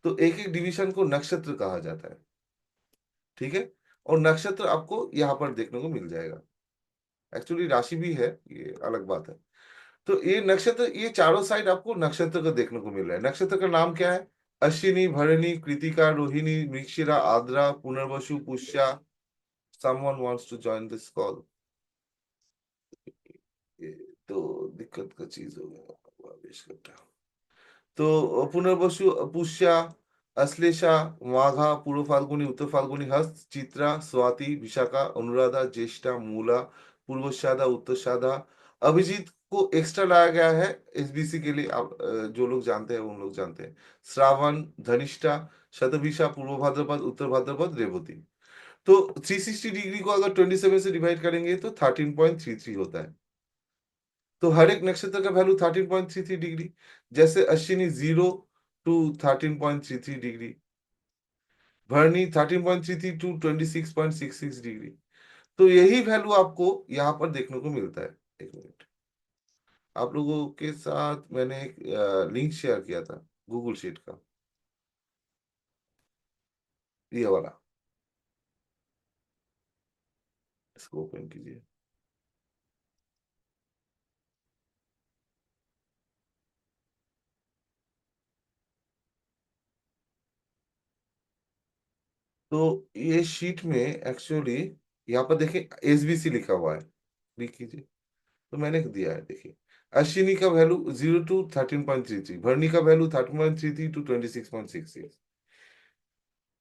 तो एक एक डिवीजन को नक्षत्र कहा जाता है। ठीक है, और नक्षत्र आपको यहाँ पर देखने को मिल जाएगा। एक्चुअली राशि भी है, ये अलग बात है। तो ये नक्षत्र, ये चारों साइड आपको नक्षत्र का देखने को मिल रहा है। नक्षत्र का नाम क्या है? Ashwini, Bharani, Krittika, Rohini, Mrigashira, Ardra, Punarvasu, Pushya. Someone wants to join this call. ये तो दिक्कत का चीज हो गया, आवेश करता। तो पुनर्वसु, पुष्या, अश्लेषा, माघा, पूर्व फाल्गुनी, उत्तर फाल्गुनी, हस्त, चित्रा, स्वाति, विशाखा, अनुराधा, ज्येष्ठा, मूला, पूर्वषाढ़ा, उत्तरषाढ़ा। अभिजीत को एक्स्ट्रा लाया गया है एसबीसी के लिए, आप जो लोग जानते हैं उन लोग जानते हैं। श्रावण, धनिष्ठा, शतभिषा, पूर्व भाद्रपद, उत्तर भाद्रपद, रेवती। तो 360 डिग्री को अगर 27 से डिवाइड करेंगे तो 13.33 होता है। तो हर एक नक्षत्र का वैल्यू 13.33 डिग्री। जैसे अश्विनी 0 to 13.33 डिग्री, भरणी 13.33 to 26.66 डिग्री। तो यही वैल्यू आपको यहाँ पर देखने को मिलता है। एक मिनट, आप लोगों के साथ मैंने एक लिंक शेयर किया था गूगल शीट का, ये वाला, इसको ओपन कीजिए। तो ये शीट में एक्चुअली यहाँ पर देखिए एसबीसी लिखा हुआ है, क्लिक कीजिए। तो मैंने दिया है, देखिए। अश्विनी का वैल्यू 0 to 13.33, भरणी का वैल्यू 13.33 to 26.66।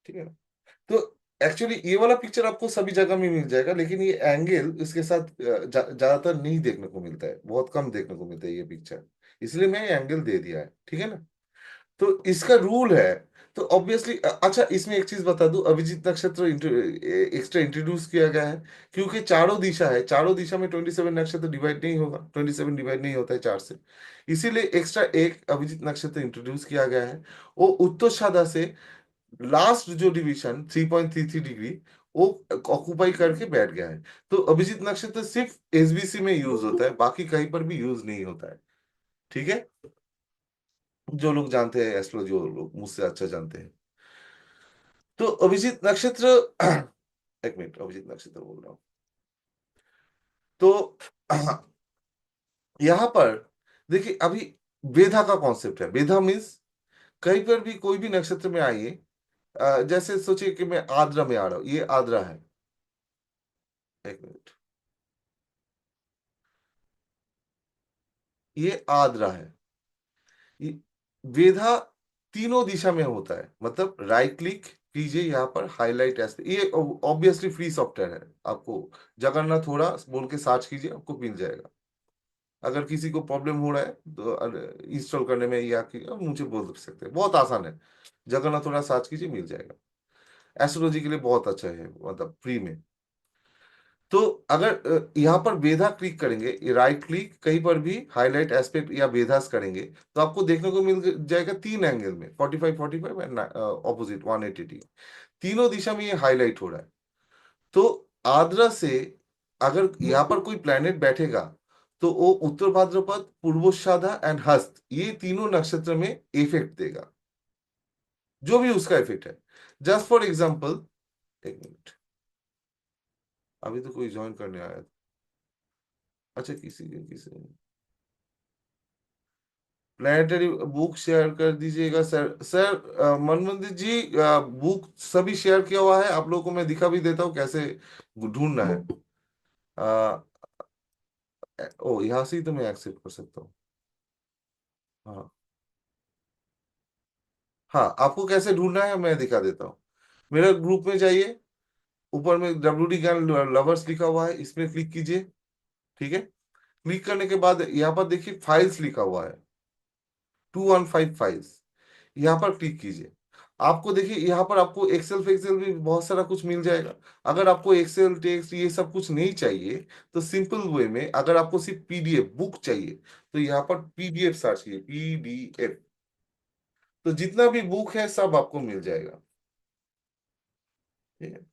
ठीक है ना? तो एक्चुअली ये वाला पिक्चर आपको सभी जगह में मिल जाएगा, लेकिन ये एंगल इसके साथ ज्यादातर नहीं देखने को मिलता है, बहुत कम देखने को मिलता है ये पिक्चर, इसलिए मैं एंगल दे दिया है, ठीक है ना। तो इसका रूल है। तो ऑब्वियसली, अच्छा इसमें एक चीज बता दूं, अभिजीत नक्षत्र एक्स्ट्रा इंट्रोड्यूस किया गया है, क्योंकि चारों दिशा है, चारों दिशा में 27 नक्षत्र डिवाइड नहीं होगा, 27 डिवाइड नहीं होता है 4 से, इसीलिए एक्स्ट्रा एक अभिजीत नक्षत्र इंट्रोड्यूस किया गया है। वो उत्तराषाढ़ा से लास्ट जो डिवीजन 3.33 डिग्री, वो ऑक्युपाई करके बैठ गया है। तो अभिजीत नक्षत्र सिर्फ एसबीसी में यूज होता है, बाकी कहीं पर भी यूज नहीं होता है, ठीक है। जो लोग जानते हैं एस्ट्रोलॉजी, वो लोग मुझसे अच्छा जानते हैं। तो अभिजीत नक्षत्र एक मिनट, अभिजीत नक्षत्र बोल रहा हूँ। तो यहाँ पर देखिए, अभी वेधा का कॉन्सेप्ट है। वेधा मीन्स कहीं पर भी कोई भी नक्षत्र में आइए, जैसे सोचिए कि मैं आद्रा में आ रहा हूँ, ये आद्रा है, एक मिनट, ये आद्रा है, ये वेधा तीनों दिशा में होता है, मतलब राइट क्लिक कीजिए यहाँ पर, हाईलाइट ऐसे, ये ऑब्वियसली फ्री सॉफ्टवेयर है, आपको जगन्नाथ थोड़ा बोल के सर्च कीजिए, आपको मिल जाएगा। अगर किसी को प्रॉब्लम हो रहा है तो इंस्टॉल करने में, या कि मुझे बोल सकते हैं, बहुत आसान है, जगन्नाथ थोड़ा सर्च कीजिए, मिल जाएगा। एस्ट्रोलॉजी के लिए बहुत अच्छा है, मतलब फ्री में। तो अगर यहाँ पर वेधा क्लिक करेंगे, राइट क्लिक कहीं पर भी हाईलाइट एस्पेक्ट या वेधास करेंगे, तो आपको देखने को मिल जाएगा तीन एंगल में, 45 45 एंड ऑपोजिट 180, तीनों दिशा में ये हाईलाइट हो रहा है। तो आद्रा से अगर यहाँ पर कोई प्लेनेट बैठेगा, तो वो उत्तर भाद्रपद, पूर्वोषाढ़ा एंड हस्त, ये तीनों नक्षत्र में इफेक्ट देगा, जो भी उसका इफेक्ट है। जस्ट फॉर एग्जाम्पल, एक मिनट, अभी तो कोई ज्वाइन करने आया था। अच्छा, किसी प्लानिटरी बुक शेयर कर दीजिएगा सर। सर मनमंदिर जी, बुक सभी शेयर किया हुआ है, आप लोगों को मैं दिखा भी देता हूँ कैसे ढूंढना है। आ, ओ, यहाँ से ही तो मैं एक्सेप्ट कर सकता हूँ। हाँ, हाँ, आपको कैसे ढूंढना है मैं दिखा देता हूँ। मेरे ग्रुप में जाइए, ऊपर में WD ज्ञान लवर्स लिखा हुआ है, इसमें क्लिक कीजिए, ठीक है। क्लिक करने के बाद यहाँ पर देखिए फाइल्स लिखा हुआ है, 215 फाइल्स, यहाँ पर क्लिक कीजिए। आपको देखिए यहाँ पर आपको एक्सेल फेक्सेल भी बहुत सारा कुछ मिल जाएगा। अगर आपको एक्सेल टेक्स्ट ये सब कुछ नहीं चाहिए, तो सिंपल वे में अगर आपको सिर्फ पीडीएफ बुक चाहिए, तो यहाँ पर पीडीएफ सर्च कीजिए, पीडीएफ, तो जितना भी बुक है सब आपको मिल जाएगा, ठीक है।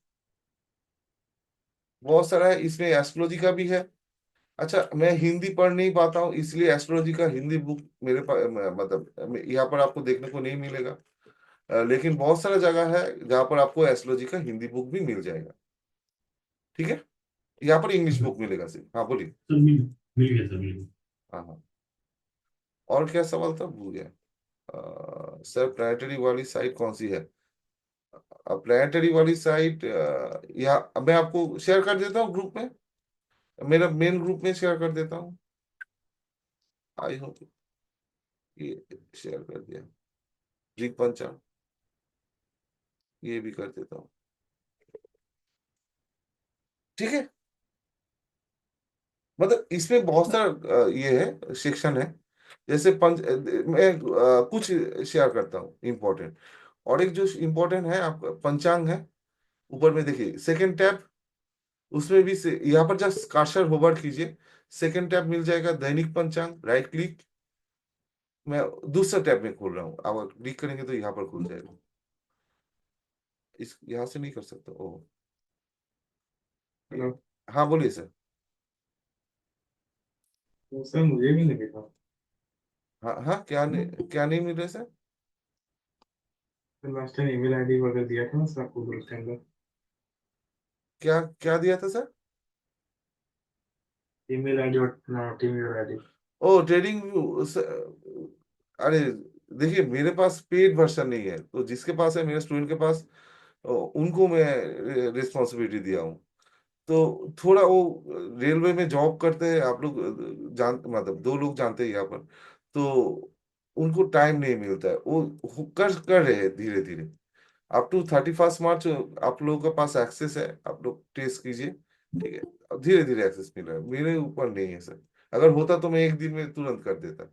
बहुत सारा है, इसमें एस्ट्रोलॉजी का भी है। अच्छा, मैं हिंदी पढ़ नहीं पाता हूँ, इसलिए एस्ट्रोलॉजी का हिंदी बुक मेरे पास, मतलब यहाँ पर आपको देखने को नहीं मिलेगा। लेकिन बहुत सारा जगह है जहाँ पर आपको एस्ट्रोलॉजी का हिंदी बुक भी मिल जाएगा, ठीक है। यहाँ पर इंग्लिश बुक मिलेगा सिर्फ। हाँ, बोलिए। सब मिल गया, सब मिल गया। हाँ, हाँ। और क्या सवाल था, भूल गया। सर, प्लानिटरी वाली साइट कौन सी है? प्लानिटरी वाली साइट, यहाँ मैं आपको शेयर कर देता हूँ ग्रुप में, मेरा मेन ग्रुप में शेयर कर देता हूँ। आई होप ये शेयर कर दिया, ऋग पंचांग, ये भी कर देता हूँ, ठीक है। मतलब इसमें बहुत सारा ये है, सेक्शन है। जैसे मैं कुछ शेयर करता हूँ इम्पोर्टेंट, और एक जो इम्पोर्टेंट है आपका पंचांग है, ऊपर में देखिए सेकंड टैब, उसमें भी यहाँ पर जस्ट कर्सर होवर कीजिए, सेकंड टैब मिल जाएगा दैनिक पंचांग, राइट क्लिक, मैं दूसरा टैब में खोल रहा हूँ, अब क्लिक करेंगे तो यहाँ पर खुल जाएगा। इस यहाँ से नहीं कर सकता, ओह। हेलो। हाँ, बोलिए सर। तो सर मुझे भी नहीं दिखा। हाँ, हाँ, क्या नहीं मिल रहा है सर? तो लास्ट टाइम ईमेल आईडी वगैरह दिया था ना सर आपको ग्रुप के अंदर। क्या क्या दिया था सर? ईमेल आईडी और टीम ईमेल आईडी। ओ, ट्रेडिंग व्यू अरे, देखिए मेरे पास पेड वर्जन नहीं है, तो जिसके पास है, मेरे स्टूडेंट के पास, उनको मैं रिस्पॉन्सिबिलिटी दिया हूँ। तो थोड़ा वो रेलवे में जॉब करते हैं, आप लोग जान, मतलब दो लोग जानते हैं यहाँ पर, तो उनको टाइम नहीं मिलता है, वो कर कर रहे हैं धीरे धीरे। अप टू 31 मार्च आप लोगों के पास एक्सेस है, आप लोग टेस्ट कीजिए, ठीक है। धीरे धीरे एक्सेस मिल रहा है, मेरे ऊपर नहीं है सर। अगर होता तो मैं एक दिन में तुरंत कर देता,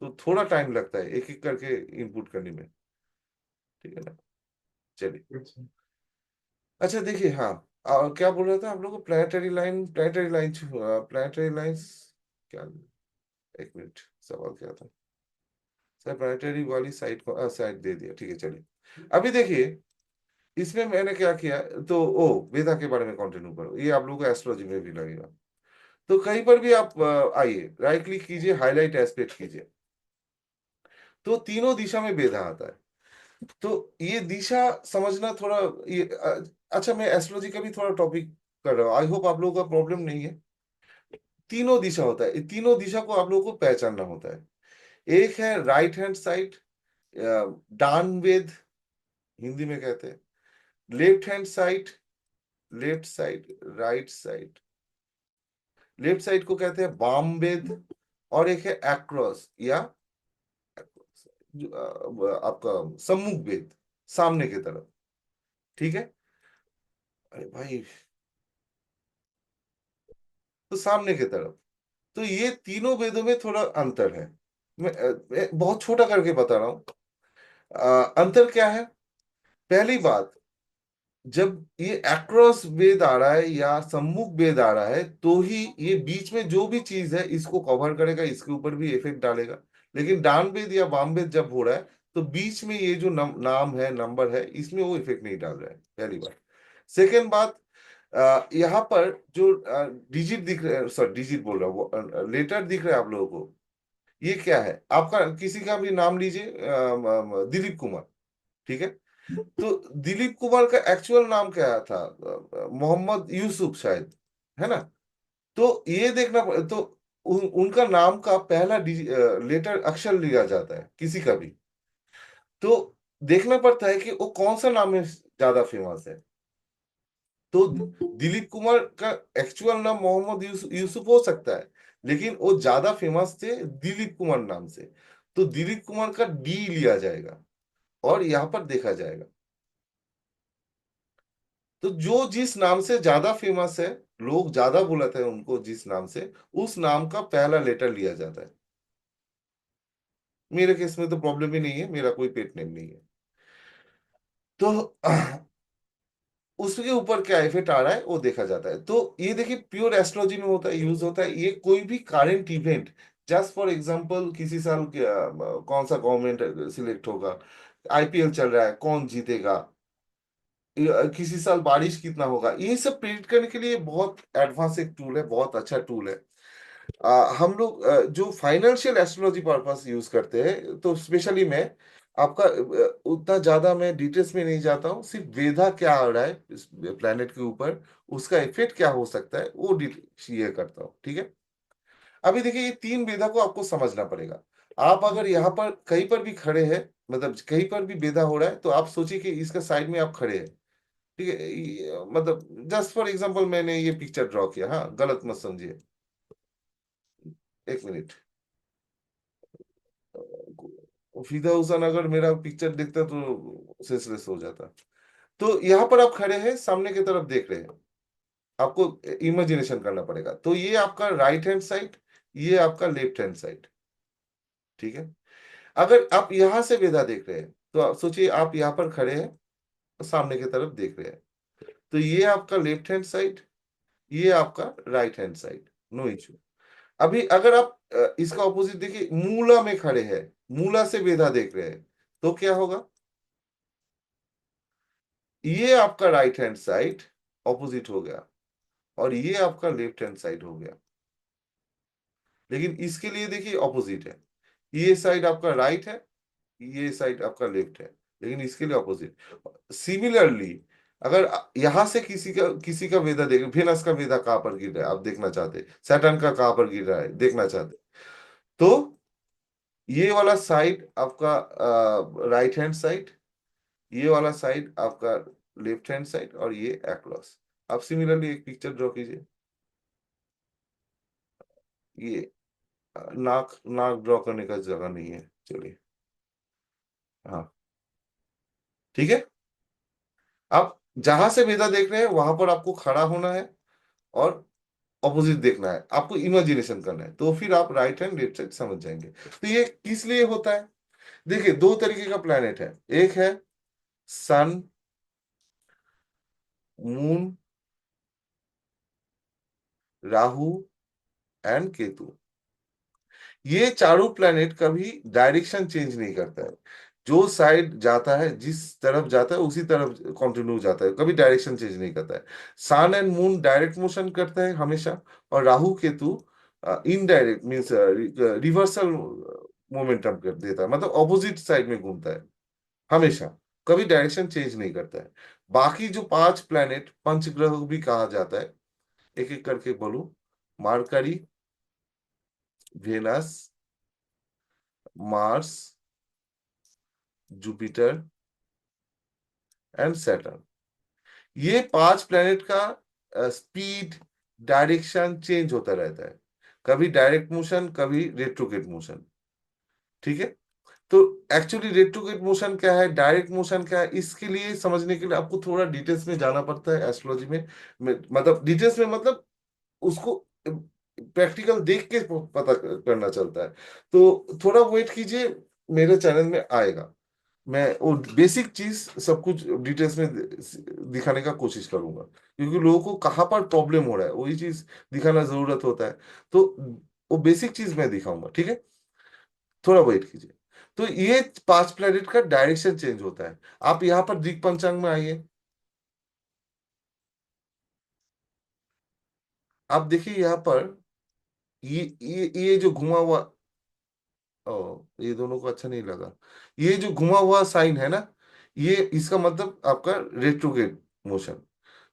तो थोड़ा टाइम लगता है एक एक करके इनपुट करने में, ठीक है ना। चलिए, अच्छा। अच्छा देखिए, हाँ, और क्या बोल रहा था आप लोग को, प्लानिटरी लाइंस क्या, एक मिनट, सवाल क्या था सर, प्लानिटरी वाली साइट को साइट दे दिया, ठीक है। चलिए, अभी देखिए, इसमें मैंने क्या किया, तो ओ वेदा के बारे में कंटिन्यू करो, ये आप लोगों को एस्ट्रोलॉजी में भी लगेगा। तो कहीं पर भी आप आइए, राइट क्लिक कीजिए, हाईलाइट एस्पेक्ट कीजिए, तो तीनों दिशा में वेदा आता है। तो ये दिशा समझना थोड़ा, ये अच्छा, मैं एस्ट्रोलॉजी का भी थोड़ा टॉपिक कर रहा हूँ, आई होप आप लोगों का प्रॉब्लम नहीं है। तीनों दिशा होता है, ये तीनों दिशा को आप लोगों को पहचानना होता है। एक है राइट हैंड साइड, डान वेद हिंदी में कहते हैं। Left hand side, left side, right side, left side को कहते हैं वाम वेद। और एक है एक्रॉस या आपका सम्मुख वेद, सामने की तरफ, ठीक है। अरे भाई, तो सामने की तरफ, तो ये तीनों वेदों में थोड़ा अंतर है। मैं बहुत छोटा करके बता रहा हूं। अंतर क्या है, पहली बात, जब ये अक्रॉस वेद आ रहा है या सम्मुख वेद आ रहा है, तो ही ये बीच में जो भी चीज है इसको कवर करेगा, इसके ऊपर भी इफेक्ट डालेगा। लेकिन डान वेद या वाम वेद जब हो रहा है, तो बीच में ये जो नाम है, नंबर है, इसमें वो इफेक्ट नहीं डाल रहा है, पहली बात। सेकेंड बात, यहाँ पर जो डिजिट दिख रहे हैं, सॉरी डिजिट बोल रहा हूँ, लेटर दिख रहा है आप लोगों को, ये क्या है, आपका किसी का भी नाम लीजिए, दिलीप कुमार, ठीक है। तो दिलीप कुमार का एक्चुअल नाम क्या था, मोहम्मद यूसुफ शायद, है ना। तो ये देखना तो उनका नाम का पहला लेटर अक्षर लिया जाता है किसी का भी, तो देखना पड़ता है कि वो कौन सा नाम में ज्यादा फेमस है। तो दिलीप कुमार का एक्चुअल नाम मोहम्मद यूसुफ हो सकता है, लेकिन वो ज्यादा फेमस थे दिलीप कुमार नाम से, तो दिलीप कुमार का डी लिया जाएगा और यहाँ पर देखा जाएगा। तो जो जिस नाम से ज्यादा फेमस है, लोग ज्यादा बुलाते हैं उनको जिस नाम से, उस नाम का पहला लेटर लिया जाता है। मेरे केस में तो प्रॉब्लम ही नहीं है, मेरा कोई पेट नेम नहीं है। तो उसके ऊपर क्या इफेक्ट आ रहा है वो देखा जाता है। तो ये देखिए, प्योर एस्ट्रोलॉजी में होता है, यूज होता है, ये कोई भी current event, just for example किसी साल कौन सा गवर्नमेंट सिलेक्ट होगा, आईपीएल चल रहा है, कौन जीतेगा, किसी साल बारिश कितना होगा, ये सब प्रेडिक्ट करने के लिए बहुत एडवांस एक टूल है, बहुत अच्छा टूल है। हम लोग जो फाइनेंशियल एस्ट्रोलॉजी पर्पस यूज करते हैं, तो स्पेशली मैं आपका उतना ज्यादा मैं डिटेल्स में नहीं जाता हूँ, सिर्फ वेदा क्या आ रहा है इस प्लेनेट के ऊपर, उसका इफेक्ट क्या हो सकता है वो ये करता हूँ, ठीक है। अभी देखिए, ये तीन वेदा को आपको समझना पड़ेगा। आप अगर यहाँ पर कहीं पर भी खड़े हैं, मतलब कहीं पर भी वेदा हो रहा है, तो आप सोचिए कि इसका साइड में आप खड़े हैं, ठीक है। मतलब जस्ट फॉर एग्जांपल मैंने ये पिक्चर ड्रॉ किया, हाँ, गलत मत समझिए, एक मिनट। फिदा हुसैन अगर मेरा पिक्चर देखता तो सेंसलेस हो जाता। तो यहाँ पर आप खड़े हैं, सामने की तरफ देख रहे हैं, आपको इमेजिनेशन करना पड़ेगा। तो ये आपका राइट हैंड साइड, ये आपका लेफ्ट हैंड साइड, ठीक है। अगर आप यहां से वेदा देख रहे हैं, तो आप सोचिए आप यहाँ पर खड़े हैं, सामने की तरफ देख रहे हैं, तो ये आपका लेफ्ट हैंड साइड, ये आपका right hand side, no issue. अभी अगर आप इसका ऑपोजिट देखिए, मूला में खड़े हैं, मूला से वेदा देख रहे हैं, तो क्या होगा, ये आपका राइट हैंड साइड ऑपोजिट हो गया, और ये आपका लेफ्ट हैंड साइड हो गया। लेकिन इसके लिए देखिए ऑपोजिट है, ये साइड आपका राइट है, ये साइड आपका लेफ्ट है, लेकिन इसके लिए ऑपोजिट। सिमिलरली, अगर यहां से किसी का वेदा देख, वेनस का वेदा कहां पर गिर रहा है आप देखना चाहते, सैटर्न का कहां पर गिर रहा है देखना चाहते, तो ये वाला साइड आपका राइट हैंड साइड, ये वाला साइड आपका लेफ्ट हैंड साइड, और ये अक्रॉस। आप सिमिलरली एक पिक्चर ड्रॉ कीजिए, ये नाक नाक ड्रॉ करने का जगह नहीं है, चलिए, हाँ, ठीक है। आप जहां से वेदा देख रहे हैं वहां पर आपको खड़ा होना है और ऑपोजिट देखना है, आपको इमेजिनेशन करना है, तो फिर आप राइट हैंड लेफ्ट साइड समझ जाएंगे। तो ये किस लिए होता है? देखिए, दो तरीके का प्लेनेट है। एक है सन, मून, राहु एंड केतु। ये चारों प्लेनेट कभी डायरेक्शन चेंज नहीं करता है। जो साइड जाता है, जिस तरफ जाता है उसी तरफ कंटिन्यू जाता है, कभी डायरेक्शन चेंज नहीं करता है। सन एंड मून डायरेक्ट मोशन करते हैं हमेशा, और Rahu Ketu indirect means reversal momentum कर देता है, मतलब ऑपोजिट साइड में घूमता है हमेशा, कभी डायरेक्शन चेंज नहीं करता है। बाकी जो पांच प्लेनेट, पंचग्रह भी कहा जाता है, एक एक करके बोलूं। Mercury, Venus, Mars, Jupiter and Saturn. ये पांच प्लेनेट का स्पीड, डायरेक्शन चेंज होता रहता है, कभी डायरेक्ट मोशन, कभी रेट्रोगेट मोशन। ठीक है। तो एक्चुअली रेट्रोगेट मोशन क्या है, डायरेक्ट मोशन क्या है, इसके लिए समझने के लिए आपको थोड़ा डिटेल्स में जाना पड़ता है एस्ट्रोलॉजी मतलब डिटेल्स में, मतलब उसको प्रैक्टिकल देख के पता करना चलता है। तो थोड़ा वेट कीजिए, मेरे चैनल में आएगा, मैं वो बेसिक चीज सब कुछ डिटेल्स में दिखाने का कोशिश करूंगा, क्योंकि लोगों को कहाँ पर प्रॉब्लम हो रहा है वही चीज दिखाना जरूरत होता है। तो वो बेसिक चीज मैं दिखाऊंगा, ठीक है। थोड़ा वेट कीजिए। तो ये पांच प्लेनेट का डायरेक्शन चेंज होता है। आप यहाँ पर दिक पंचांग में आइए, आप देखिए यहाँ पर, ये जो घुमा हुआ, ओ, ये दोनों को अच्छा नहीं लगा। ये जो घुमा हुआ साइन है ना, ये इसका मतलब आपका रेट्रोगेट मोशन।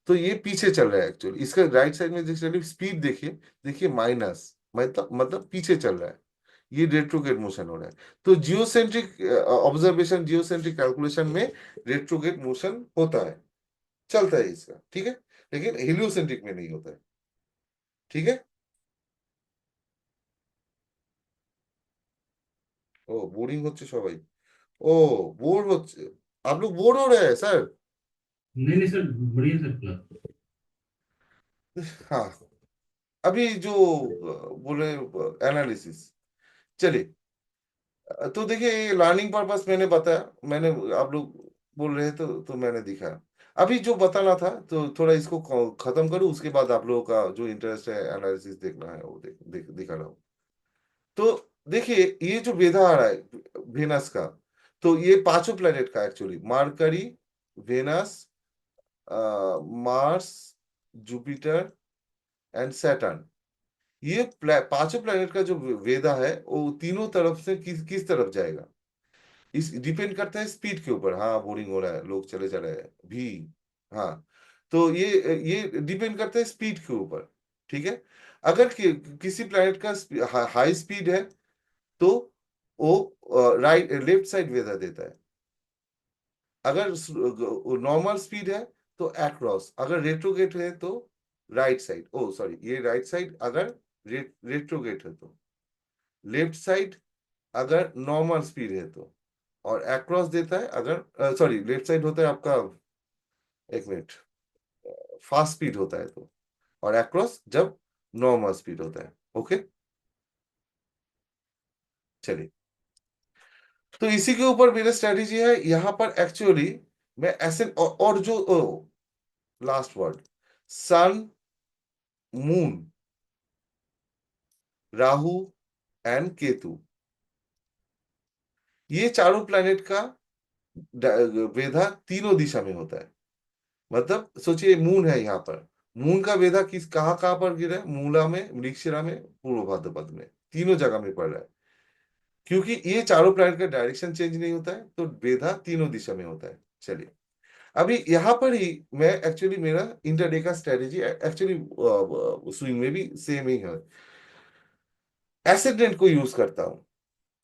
तो ये पीछे चल रहा है एक्चुअली, इसका राइट साइड में चलिए स्पीड देखिए, देखिए माइनस, मतलब पीछे चल रहा है, ये रेट्रोगेट मोशन हो रहा है। तो जियोसेंट्रिक ऑब्जर्वेशन, जियोसेंट्रिक कैलकुलेशन में रेट्रोगेट मोशन होता है, चलता है इसका, ठीक है। लेकिन हेलियोसेंट्रिक में नहीं होता है, ठीक है। ও বোরিং হচ্ছে সবাই। ও, বোর হচ্ছে, आप लोग बोर हो रहे हैं सर? नहीं नहीं सर, बढ़िया सर क्लास। हाँ, अभी जो बोले एनालिसिस, चलिए। तो देखिए, ये लर्निंग पर्पस मैंने बताया, मैंने, आप लोग बोल रहे थे तो मैंने दिखाया। अभी जो बताना था तो थोड़ा इसको खत्म करूँ, उसके बाद आप लोगों का जो इंटरेस्ट है एनालिसिस देखना है वो दिखा रहा हूँ। तो देखिए, ये जो वेधा आ रहा है वेनस का, तो ये पांचों प्लेनेट का actually, Mercury, Venus, Mars, Jupiter and Saturn. ये पांचों प्लेनेट का जो वेदा है वो तीनों तरफ से किस तरफ जाएगा, इस डिपेंड करता है स्पीड के ऊपर। हाँ, बोरिंग हो रहा है, लोग चले जा रहे हैं भी। हाँ, तो ये डिपेंड करता है स्पीड के ऊपर, ठीक है। अगर किसी प्लेनेट का हाई स्पीड है तो वो राइट लेफ्ट साइड वेदर देता है। अगर नॉर्मल स्पीड है तो अक्रॉस, अगर रेट्रोगेट है तो राइट साइड, ओ सॉरी, ये राइट साइड अगर रेट्रोगेट है तो लेफ्ट साइड, अगर नॉर्मल स्पीड है तो, और अक्रॉस देता है अगर, सॉरी, लेफ्ट साइड होता है आपका, एक मिनट, फास्ट स्पीड होता है तो, और अक्रॉस जब नॉर्मल स्पीड होता है। ओके, चलिए। तो इसी के ऊपर मेरा स्ट्रेटेजी है यहाँ पर एक्चुअली, मैं ऐसे और जो last word, sun, moon, Rahu and Ketu, ये चारों प्लैनेट का वेधा तीनों दिशा में होता है। मतलब सोचिए, मून है यहाँ पर, मून का वेधा किस कहाँ कहाँ पर गिरा है, मूला में, मृगशिरा में, पूर्व भाद्रपद में, तीनों जगह में पड़ रहा है। क्योंकि ये चारों प्लैनेट का डायरेक्शन चेंज नहीं होता है, तो वेधा तीनों दिशा में होता है। चलिए, अभी यहाँ पर ही मैं एक्चुअली, मेरा इंटरडे का स्ट्रेटेजी एक्चुअली स्विंग में भी सेम ही है, एसेंडेंट को यूज करता हूँ।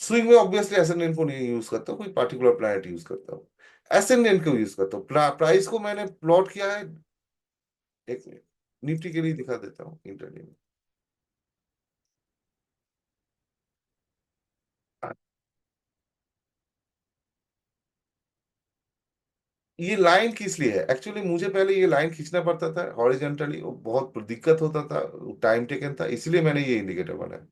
स्विंग में ऑब्वियसली एसेंडेंट को नहीं यूज करता, कोई पार्टिकुलर प्लैनेट यूज करता हूँ, एसेंडेंट को यूज करता हूँ। प्राइस को मैंने प्लॉट किया है, एक मिनट, निफ्टी के लिए दिखा देता हूँ इंटरडे में। ये लाइन किस लिए है? एक्चुअली मुझे पहले ये लाइन खींचना पड़ता था हॉरिजॉन्टली, बहुत दिक्कत होता था, टाइम टेकन था, इसलिए मैंने ये इंडिकेटर बनाया।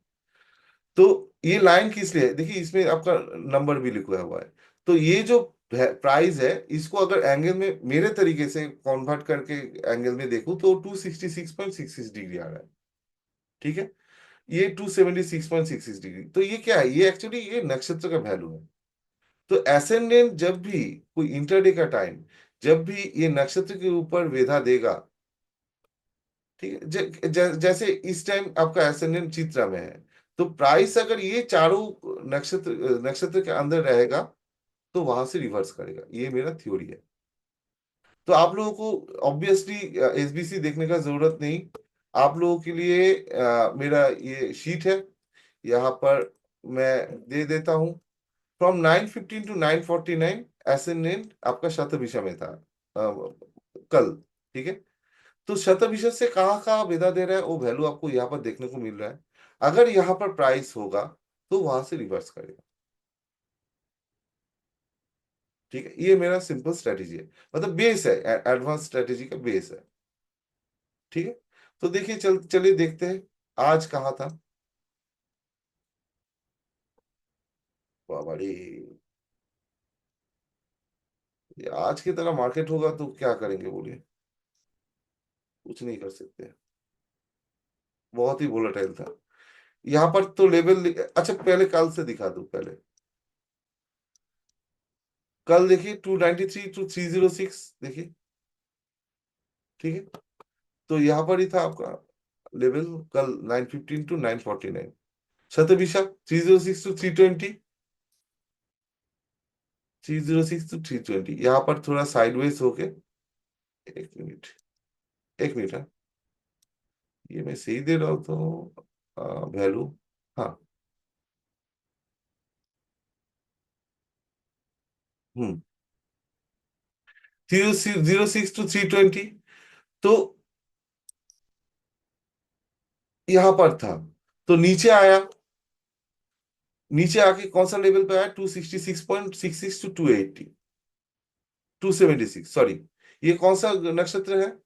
तो ये लाइन किस लिए है? देखिए इसमें आपका नंबर भी लिखा हुआ है। तो ये जो प्राइस है, इसको अगर एंगल में मेरे तरीके से कन्वर्ट करके एंगल में देखूं तो 266.66 डिग्री आ रहा है। ठीक है, ये 276.66 डिग्री। तो ये क्या है? ये एक्चुअली ये नक्षत्र का वैल्यू है। तो एसेंडेंट जब भी कोई इंटरडे का टाइम, जब भी ये नक्षत्र के ऊपर वेधा देगा, ठीक है, जैसे इस टाइम आपका एसेंडेंट चित्रा में है, तो प्राइस अगर ये चारों नक्षत्र नक्षत्र के अंदर रहेगा तो वहां से रिवर्स करेगा। ये मेरा थ्योरी है। तो आप लोगों को ऑब्वियसली एसबीसी देखने का जरूरत नहीं। आप लोगों के लिए मेरा ये शीट है, यहाँ पर मैं दे देता हूँ। फ्रॉम 9:15 टू 9:49 एसेंडेंट आपका शतभिषा में था कल। ठीक है, तो शतभिषा से कहाँ कहाँ भेदा दे रहा है वो वैल्यू आपको यहाँ पर देखने को मिल रहा है। अगर यहाँ पर प्राइस होगा तो वहां से रिवर्स करेगा। ठीक है, ये मेरा सिंपल स्ट्रेटेजी है, मतलब बेस है, एडवांस स्ट्रेटेजी का बेस है। ठीक है, तो देखिए चलिए देखते हैं आज कहाँ था। वाह बड़ी, ये आज की तरह मार्केट होगा तो क्या करेंगे बोलिए? कुछ नहीं कर सकते, बहुत ही वोलेटाइल था। यहाँ पर तो लेवल, अच्छा पहले कल से दिखा दूं पहले। कल देखिए 293 to 306, देखिए। ठीक है, तो यहाँ पर ही था आपका लेवल कल, 9:15 to 9:49। शतभिषा 306 to 320, 306 to 320, यहाँ पर थोड़ा साइडवेज होके, एक मिनट, एक मिनट, हाँ, ये मैं सही दे रहा हूँ तो वैल्यू, हाँ, हम्म, 0:06 to 320। तो यहाँ पर था, तो नीचे आया, नीचे आके कौन सा लेवल पे आया? 266.66 to 276, सॉरी। ये कौन सा नक्षत्र है?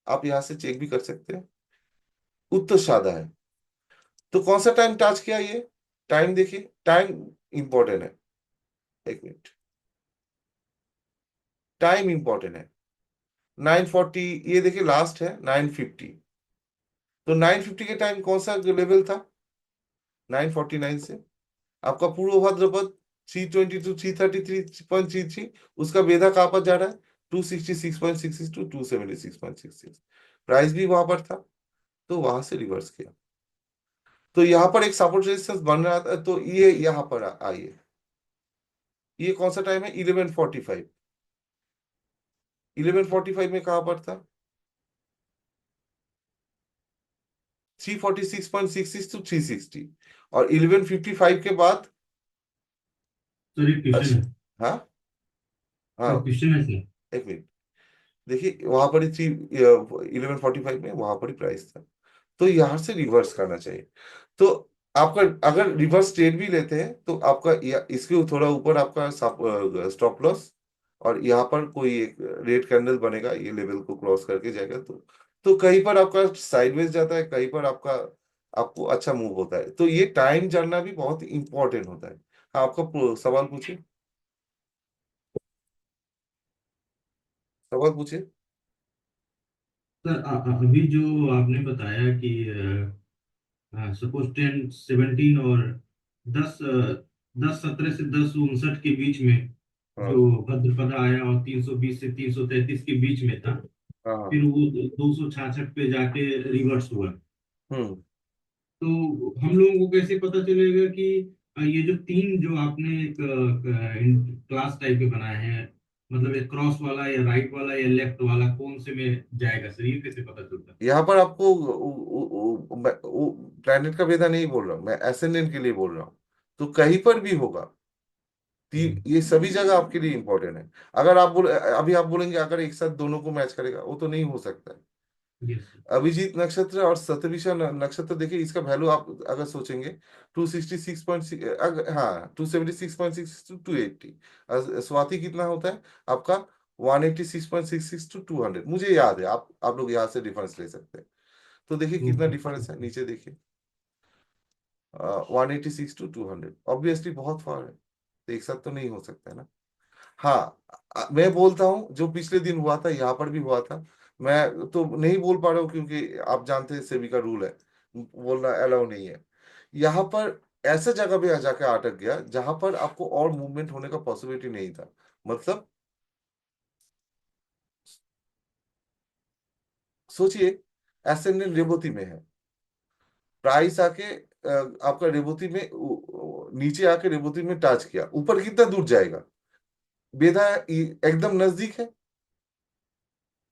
आप यहां से चेक भी कर सकते हैं, उत्तरषाढ़ा है। तो कौन सा टाइम टच किया ये? टाइम देखिए, टाइम इंपॉर्टेंट है। एक मिनट, टाइम इंपॉर्टेंट है। 9:40, ये देखिए लास्ट है 9:50। तो 9:50 के टाइम कौन सा लेवल था? 9:49 से आपका पूर्व भाद्रपद 320 to 333.33, उसका बेधा कहाँ पर जा रहा है? 266.66 to 276.66। प्राइस भी वहां पर था, तो वहां से रिवर्स किया। तो यहाँ पर एक सपोर्ट रेजिस्टेंस बन रहा था, तो ये यहाँ पर आइए। ये कौन सा टाइम है? 11:45। 11:45 में कहाँ पर था? 346.66 to 360। और 11:55 के बाद, सर एक क्वेश्चन अच्छा, है। हाँ, सर हाँ, क्वेश्चन है सर। एक मिनट, देखिए वहां पर ही 11:45 में वहां पर ही प्राइस था, तो यहां से रिवर्स करना चाहिए। तो आपका अगर रिवर्स ट्रेड भी लेते हैं तो आपका इसके थोड़ा ऊपर आपका स्टॉप लॉस, और यहाँ पर कोई एक रेड कैंडल बनेगा, ये लेवल को क्रॉस करके जाएगा, तो कहीं पर आपका साइडवेज जाता है, कहीं पर आपका आपको अच्छा मूव होता है। तो ये टाइम जानना भी बहुत इंपॉर्टेंट होता है। हाँ, आपका सवाल पूछिए, सवाल पूछिए। सर अभी जो आपने बताया कि सपोज 10 17 और 10 10 17 से 10 59 के बीच में हाँ, जो भद्रपदा आया और 320 से 333 के बीच में था, हाँ, हाँ, फिर वो 266 पे जाके रिवर्स हुआ। हम्म। तो हम लोगों को कैसे पता चलेगा कि ये जो तीन जो आपने एक क्लास टाइप के बनाए हैं, मतलब एक क्रॉस वाला या राइट वाला या लेफ्ट वाला, कौन से में जाएगा सर, ये कैसे पता चलता यहाँ पर आपको प्लैनेट का भेदा नहीं बोल रहा हूँ मैं, एसेंडेंट के लिए बोल रहा हूँ। तो कहीं पर भी होगा, ये सभी जगह आपके लिए इंपॉर्टेंट है। अगर आप अभी आप बोलेंगे अगर एक साथ दोनों को मैच करेगा, वो तो नहीं हो सकता है। है? Yes sir. अभिजीत नक्षत्र और शतभिषा नक्षत्र देखिए, इसका वैल्यू आप अगर सोचेंगे 266, हाँ, 276.6 to 280। स्वाति कितना होता है आपका? 186.66 to 200, मुझे याद है। आप लोग यहाँ से डिफरेंस ले सकते हैं। तो देखिए कितना डिफरेंस है, नीचे देखिए 186 to 200, ऑब्वियसली बहुत फार है, तो एक साथ तो नहीं हो सकता है ना। हाँ, मैं बोलता हूँ जो पिछले दिन हुआ था यहाँ पर भी हुआ था। मैं तो नहीं बोल पा रहा हूँ क्योंकि आप जानते हैं सेबी का रूल है, बोलना अलाउ नहीं है। यहाँ पर ऐसा जगह पे जाके अटक गया जहां पर आपको और मूवमेंट होने का पॉसिबिलिटी नहीं था। मतलब सोचिए, एसएनएल रेवती में है, प्राइस आके आपका रेवती में नीचे आके रेवती में टच किया, ऊपर कितना दूर जाएगा? बेधा एकदम नजदीक है,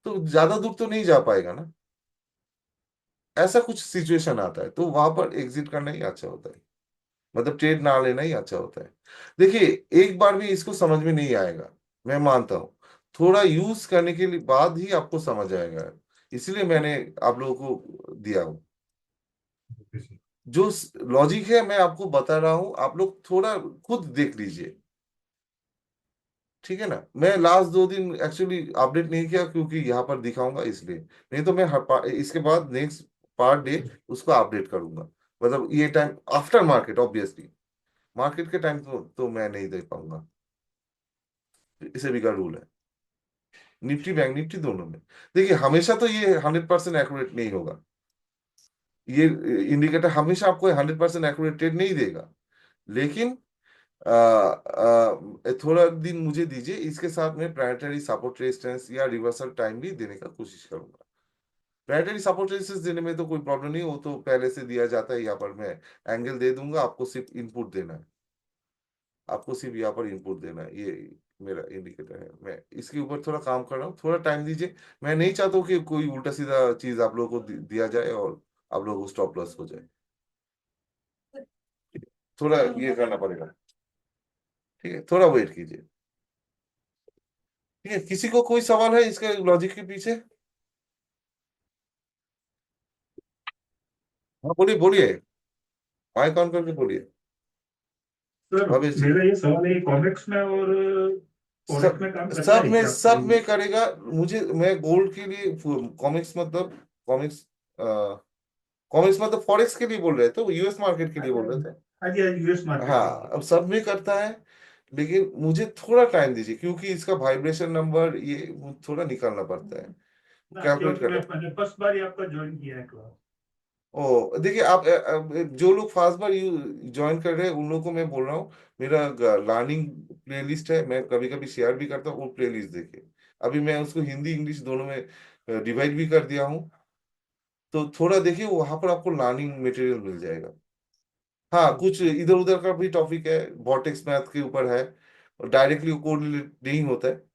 तो ज्यादा दूर तो नहीं जा पाएगा ना। ऐसा कुछ सिचुएशन आता है तो वहां पर एग्जिट करना ही अच्छा होता है, मतलब ट्रेड ना लेना ही अच्छा होता है। देखिए, एक बार भी इसको समझ में नहीं आएगा, मैं मानता हूँ। थोड़ा यूज करने के लिए बाद ही आपको समझ आएगा, इसलिए मैंने आप लोगों को दिया हूँ। जो लॉजिक है मैं आपको बता रहा हूँ, आप लोग थोड़ा खुद देख लीजिए, ठीक है ना। मैं लास्ट 2 दिन एक्चुअली अपडेट नहीं किया क्योंकि यहाँ पर दिखाऊंगा इसलिए, नहीं तो मैं इसके बाद नेक्स्ट पार्ट डे उसको अपडेट करूंगा। मतलब ये time after market, obviously market के टाइम तो मैं नहीं दे पाऊंगा, इसे भी का रूल है। निफ्टी बैंक निफ्टी दोनों में देखिए, हमेशा तो ये 100% एक्यूरेट नहीं होगा। ये इंडिकेटर हमेशा आपको 100% एक्यूरेट ट्रेड नहीं देगा, लेकिन थोड़ा दिन मुझे दीजिए, इसके साथ में प्लानिटरी सपोर्ट रेजिस्टेंस या रिवर्सल टाइम भी देने का कोशिश करूंगा। प्लानिटरी सपोर्ट रेजिस्टेंस देने में तो कोई प्रॉब्लम नहीं, वो तो पहले से दिया जाता है। यहाँ पर मैं एंगल दे दूंगा, आपको सिर्फ इनपुट देना है, आपको सिर्फ यहाँ पर इनपुट देना है। ये मेरा इंडिकेटर है, मैं इसके ऊपर थोड़ा काम कर रहा हूँ, थोड़ा टाइम दीजिए। मैं नहीं चाहता हूँ कि कोई उल्टा सीधा चीज आप लोगों को दिया जाए और आप लोगों को स्टॉप लॉस हो जाए। थोड़ा ये करना पड़ेगा, ठीक है, थोड़ा वेट कीजिए। ठीक है, किसी को कोई सवाल है इसके लॉजिक के पीछे? हाँ बोलिए बोलिए, माइक ऑन करके बोलिए सर भवेश जी। मेरा ये सवाल है, कॉमिक्स में और फॉरेक्स सब में काम करता सब है में क्या आपका सब ये? में करेगा। मुझे मैं गोल्ड के लिए कॉमिक्स मतलब कॉमिक्स कॉमिक्स मतलब फॉरेक्स के लिए बोल रहे थे, तो यूएस मार्केट के लिए बोल रहे थे। हाँ जी, आज यूएस मार्केट के हाँ, लिए। अब सब में करता है, लेकिन मुझे थोड़ा टाइम दीजिए क्योंकि इसका वाइब्रेशन नंबर ये थोड़ा निकालना पड़ता है, ना कैलकुलेट क्योंकि करना। मैंने फर्स्ट बार ही आपका ज्वाइन किया है क्लास। ओ देखिए, आप जो लोग फर्स्ट बार ज्वाइन कर रहे हैं उन लोगों को मैं बोल रहा हूँ, मेरा लर्निंग प्लेलिस्ट है, मैं कभी कभी शेयर भी करता हूँ, वो प्लेलिस्ट देखिए। अभी मैं उसको हिंदी इंग्लिश दोनों में डिवाइड भी कर दिया हूँ, तो थोड़ा देखिए, वहां पर आपको लर्निंग मटेरियल मिल जाएगा। हाँ, कुछ इधर उधर का भी टॉपिक है, बॉटेक्स मैथ के ऊपर है, और डायरेक्टली कोरिलेट नहीं होता है,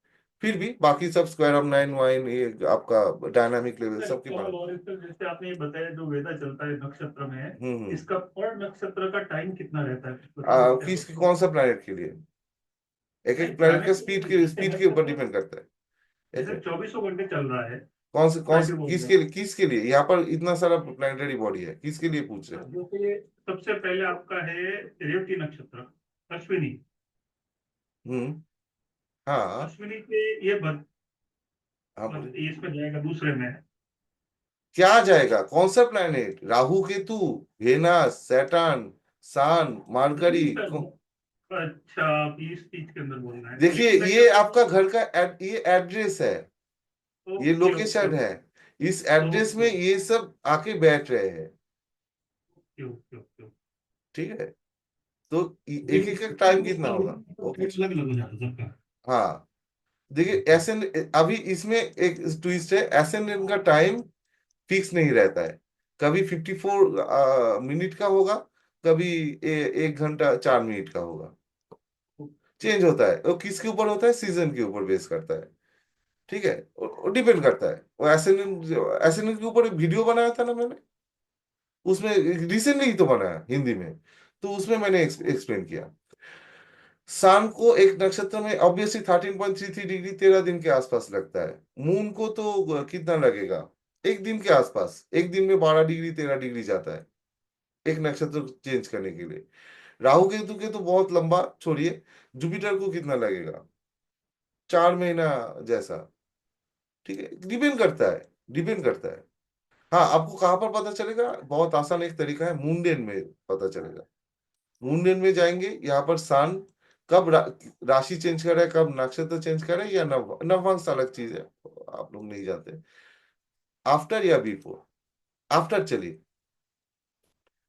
फिर भी बाकी सब स्क्वायर ऑफ 9 वाइन, ये आपका डायनामिक लेवल सर, एक सबके सवाल बारे और है सर, जैसे आपने ये बताया जो वेदा चलता है नक्षत्र में, हम्म। इसका पर नक्षत्र का टाइम कितना रहता है, कुछ बता सकते हैं किस आप? कौन सा प्लैनेट के लिए? एक नहीं, एक प्लैनेट का प्लैनेट स्पीड नहीं, के जैसे स्पीड के ऊपर नक्षत्र डिपेंड करता है। एक जैसे मिनट, 2400 घंटे चल रहा है, कौन मैं से क्यों बोल रहा किसके हूँ। लिए, किसके लिए यहाँ पर इतना सारा प्लैनेटरी बॉडी है, किसके लिए पूछ रहे हैं? जैसे सबसे पहले आपका है रेवती नक्षत्र, अश्विनी। हम्म। हाँ अश्विनी से ये हाँ बोलिए। ये इसमें जाएगा दूसरे में। क्या जाएगा, कौन सा planet? Rahu Ketu, Venus, Saturn, sun, Mercury? नहीं सर, अच्छा आप इस चीज के अंदर बोल रहे हैं, देखिए, लेकिन मैं क्या ये बोल आपका रहा हूँ। घर का ये एड्रेस है, ये ओके ओके लोकेशन है, इस एड्रेस में ओके ये सब आके बैठ रहे हैं, ओके ओके ओके। ठीक है। तो एक एक ये टाइम कितना होगा? ओके, अलग अलग हो जाता है सबका। हाँ देखिए, एसएन अभी इसमें एक ट्विस्ट है, एसएनएन का टाइम फिक्स नहीं रहता है। कभी 54 मिनट का होगा, कभी 1 घंटा 4 मिनट का होगा, चेंज होता है। वो किसके ऊपर होता है? सीजन के ऊपर बेस करता है, ठीक है, वो डिपेंड करता है। वो एसएनएन एसएनएन के ऊपर एक वीडियो बनाया था ना मैंने, उसमें रिसेंटली ही तो बनाया हिंदी में, तो उसमें मैंने एक्सप्लेन किया। सन को एक नक्षत्र में ऑब्वियसली 13.33 डिग्री 13 दिन के आसपास लगता है। मून को तो कितना लगेगा? एक दिन के आसपास, एक दिन में 12 डिग्री 13 डिग्री जाता है एक नक्षत्र चेंज करने के लिए। राहु केतु के तो बहुत लंबा छोड़िए, जुपिटर को कितना लगेगा? 4 महीना जैसा। ठीक है, डिपेंड करता है, डिपेंड करता है। हाँ, आपको कहाँ पर पता चलेगा? बहुत आसान एक तरीका है, मुंडेन में पता चलेगा। मुंडेन में जाएंगे, यहाँ पर सन कब राशि चेंज कर रहा है, कब नक्षत्र चेंज कर रहा है, या नवांश अलग चीज है, आप लोग नहीं जानते। आफ्टर या बिफोर? आफ्टर चलिए।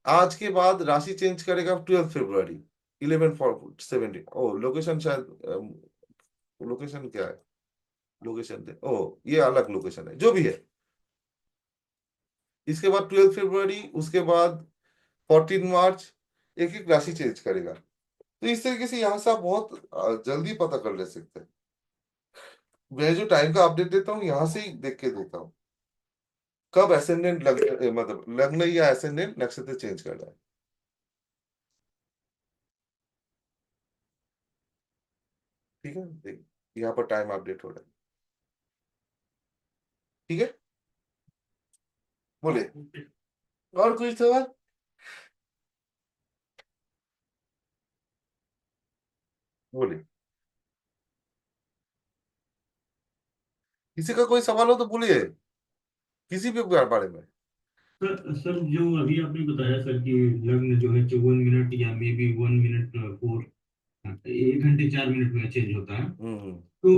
आज के बाद राशि चेंज करेगा 12 फरवरी, 11 4 17। ओ लोकेशन शायद, लोकेशन क्या है? लोकेशन दे, ओ ये अलग लोकेशन है, जो भी है। इसके बाद 12 फरवरी, उसके बाद 14 मार्च, एक एक राशि चेंज करेगा। तो इस तरीके से यहाँ से आप बहुत जल्दी पता कर ले सकते हैं। मैं जो टाइम का अपडेट देता हूँ यहाँ से ही देख के देता हूँ कब एसेंडेंट मतलब लग्न या एसेंडेंट नक्षत्र चेंज कर रहा है। ठीक है, देख यहाँ पर टाइम अपडेट हो रहा है। ठीक है, बोले और कोई सवाल? बोले, किसी का कोई सवाल हो तो बोलिए, किसी भी बारे में। सर जो अभी आपने बताया सर कि लग्न जो है 54 मिनट या मे बी 1 मिनट 1 घंटे 4 मिनट में चेंज होता है। हम्म। तो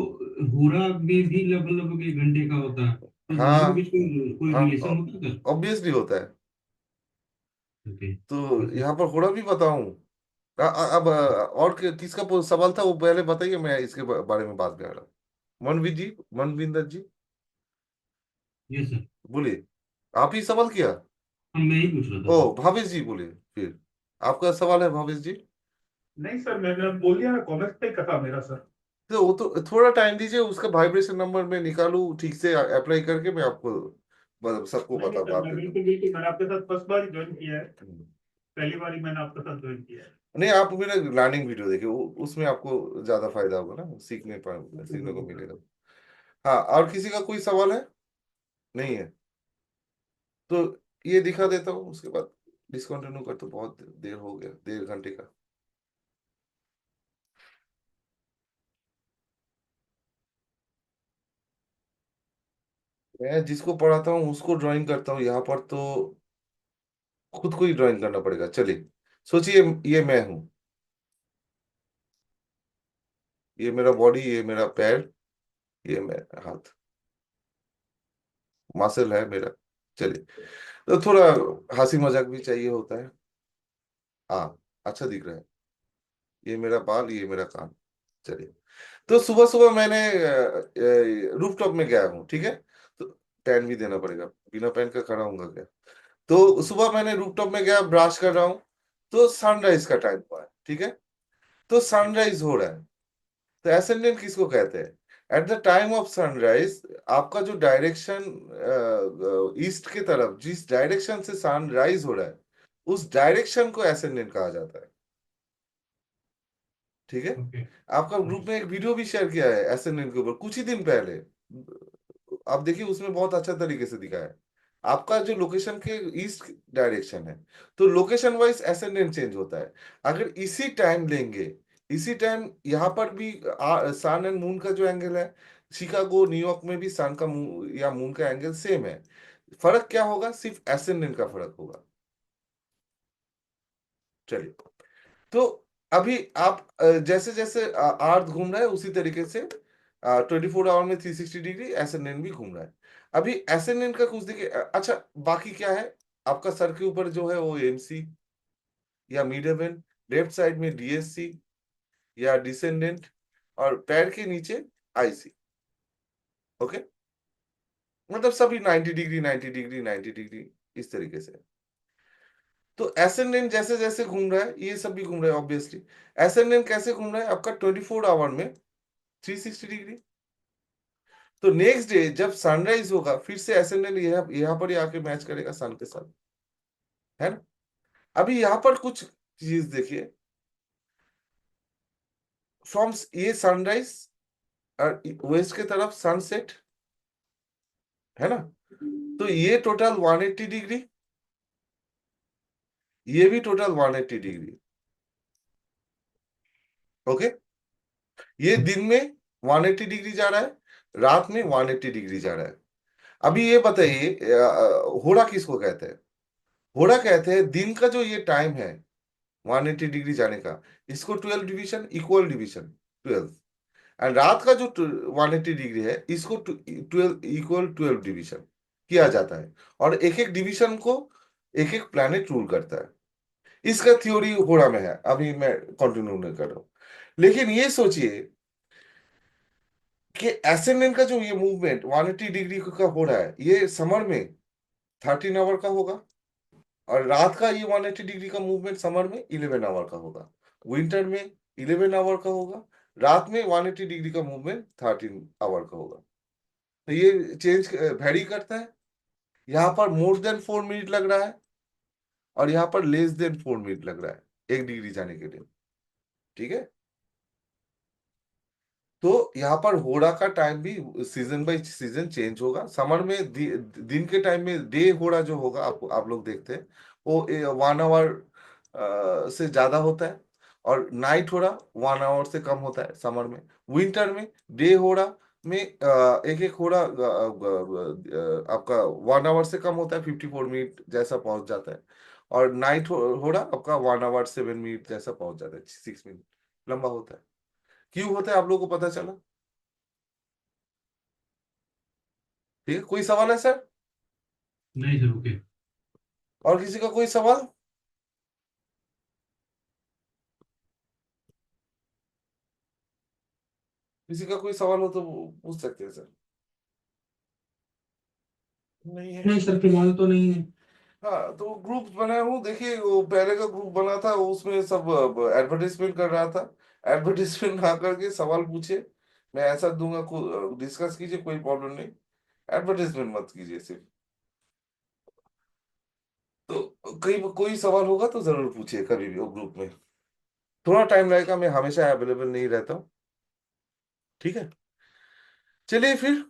होरा में भी लगभग लगभग 1 घंटे का होता है, तो दोनों के हाँ बीच कोई हाँ, रिलेशन होता है सर? ऑब्वियसली होता है। ओके। तो ठीक है। यहाँ पर होड़ा भी बताऊं? अब और किसका सवाल था वो पहले बताइए, मैं इसके बारे में बात कर रहा हूँ। मनवीर जी, मनविंदर जी, यस सर। बोलिए। आप ही सवाल किया? हाँ, मैं ही पूछ रहा था ओ सर। भावेश जी बोलिए फिर, आपका सवाल है भावेश जी। नहीं सर, मैंने बोल दिया ना, कॉमेक्स पे कथा मेरा सर। तो वो तो थोड़ा टाइम दीजिए, उसका वाइब्रेशन नंबर मैं निकालूं ठीक से, अप्लाई करके मैं आपको मतलब सबको नहीं नहीं बता सर, बात मैं देता हूँ। बिल्कुल बिल्कुल, मैंने आपके साथ फर्स्ट बार ही ज्वाइन किया है। हम्म। पहली बार ही मैंने आपके साथ ज्वाइन किया है। नहीं, आप मेरा लर्निंग वीडियो देखिए, उसमें आपको ज्यादा फायदा होगा ना, बिल्कुल सीखने को बिल्कुल सर। मिलेगा। हाँ, और किसी का कोई सवाल है? नहीं है तो ये दिखा देता हूँ, उसके बाद डिसकंटिन्यू कर, तो बहुत देर हो गया, 1.5 घंटे का। मैं जिसको पढ़ाता हूँ उसको ड्राइंग करता हूँ, यहाँ पर तो खुद को ही ड्राइंग करना पड़ेगा। चलिए सोचिए, ये मैं हूँ, ये मेरा बॉडी, ये मेरा पैर, ये मेरा हाथ, मसल है मेरा। चलिए, तो थोड़ा हंसी मजाक भी चाहिए होता है। हाँ, अच्छा दिख रहा है, ये मेरा बाल, ये मेरा कान। चलिए, तो सुबह सुबह मैंने रूफ टॉप में गया हूँ, ठीक है। तो पेन भी देना पड़ेगा, बिना पेन का खड़ा हूँ क्या? तो सुबह मैंने रूफ टॉप में गया, ब्रश कर रहा हूँ, तो सनराइज का टाइम हुआ है, ठीक है। तो सनराइज हो रहा है। तो एसेंडेंट किसको कहते हैं? At the time of sunrise, आपका जो डायरेक्शन ईस्ट की तरफ, जिस डायरेक्शन से सनराइज हो रहा है, उस डायरेक्शन को एसेंडेंट कहा जाता है। ठीक है। ओके। आपका ग्रुप में एक वीडियो भी शेयर किया है एसेंडेंट के ऊपर कुछ ही दिन पहले, आप देखिए, उसमें बहुत अच्छा तरीके से दिखा है। आपका जो लोकेशन के ईस्ट डायरेक्शन है, तो लोकेशन वाइज एसेंडेंट चेंज होता है। अगर इसी टाइम लेंगे, इसी टाइम यहाँ पर भी सन एंड मून का जो एंगल है, शिकागो न्यूयॉर्क में भी सन का या मून का एंगल सेम है। फर्क क्या होगा? सिर्फ एसेंडेंट का फर्क होगा। चलिए, तो अभी आप जैसे जैसे अर्थ घूम रहा है, उसी तरीके से 24 आवर में 360 डिग्री एसेंडेंट भी घूम रहा है। अभी एसेंडेंट का कुछ देखिए, अच्छा बाकी क्या है? आपका सर के ऊपर जो है वो एमसी या मिड हेवन, लेफ्ट साइड में डीएससी या डिसेंडेंट, और पैर के नीचे आईसी। ओके, मतलब सभी 90 डिग्री 90 डिग्री 90 डिग्री, इस तरीके से। तो एसेंडेंट जैसे जैसे घूम रहा है, ये सब भी घूम रहा है ऑब्वियसली। एसेंडेंट कैसे घूम रहा है? आपका 24 आवर में 360 डिग्री। तो नेक्स्ट डे जब सनराइज होगा, फिर से एसेंडेंट यहाँ पर ही आके मैच करेगा सन के साथ, है ना। अभी यहाँ पर कुछ चीज देखिए, फ्रॉम ये सनराइज और वेस्ट के तरफ सनसेट, है ना। तो ये टोटल 180 डिग्री, ये भी टोटल 180 डिग्री। ओके, ये दिन में 180 डिग्री जा रहा है, रात में 180 डिग्री जा रहा है। अभी ये बताइए, होड़ा किसको कहते हैं? होड़ा कहते हैं दिन का जो ये टाइम है 180 डिग्री जाने का, इसको 12 डिवीजन, इक्वल डिवीजन 12। एंड रात का जो 180 डिग्री है, इसको 12 इक्वल 12 डिवीजन किया जाता है। और एक एक डिवीजन को एक एक प्लैनेट रूल करता है। इसका थ्योरी होड़ा में है, अभी मैं कंटिन्यू नहीं कर रहा हूं। लेकिन ये सोचिए कि एसेंडेंट का जो ये मूवमेंट 180 डिग्री का हो रहा है, ये समर में 13 आवर का होगा, और रात का ये 180 डिग्री का मूवमेंट समर में 11 आवर का होगा, विंटर में 11 आवर का होगा, रात में 180 डिग्री का मूवमेंट 13 आवर का होगा। तो ये चेंज वेरी करता है। यहाँ पर मोर देन 4 मिनट लग रहा है, और यहाँ पर लेस देन 4 मिनट लग रहा है 1 डिग्री जाने के लिए। ठीक है, तो यहाँ पर होड़ा का टाइम भी सीजन बाई सीजन चेंज होगा। समर में दिन के टाइम में डे होड़ा जो होगा, आप लोग देखते हैं, वो 1 आवर से ज्यादा होता है, और नाइट होड़ा 1 आवर से कम होता है समर में। विंटर में डे होड़ा में एक एक होड़ा आपका 1 आवर से कम होता है, 54 मिनट जैसा पहुंच जाता है। और नाइट होड़ा आपका 1 आवर 7 मिनट जैसा पहुंच जाता है, 6 मिनट लंबा होता है। क्यों होता है आप लोगों को पता चला? ठीक है, कोई सवाल है सर? नहीं सर, ओके। और किसी का कोई सवाल? किसी का कोई सवाल हो तो पूछ सकते हैं सर। नहीं है? नहीं सर, फिलहाल तो नहीं है। हाँ, तो ग्रुप बनाया हूँ। देखिए, वो पहले का ग्रुप बना था, उसमें सब एडवर्टाइजमेंट कर रहा था। एडवर्टाइजमेंट ना करके सवाल पूछे, मैं ऐसा दूंगा, डिस्कस कीजिए, कोई प्रॉब्लम नहीं। एडवर्टाइजमेंट मत कीजिए सिर्फ। तो कहीं कोई सवाल होगा तो जरूर पूछिए कभी भी वो ग्रुप में। थोड़ा टाइम लगेगा, मैं हमेशा अवेलेबल नहीं रहता हूँ। ठीक है, चलिए फिर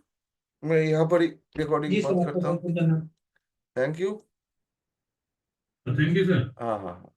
मैं यहाँ पर रिकॉर्डिंग जी सर, बंद आपका करता बहुत हूँ। बहुत धन्यवाद। Thank you. Thank you sir. हाँ हाँ हाँ।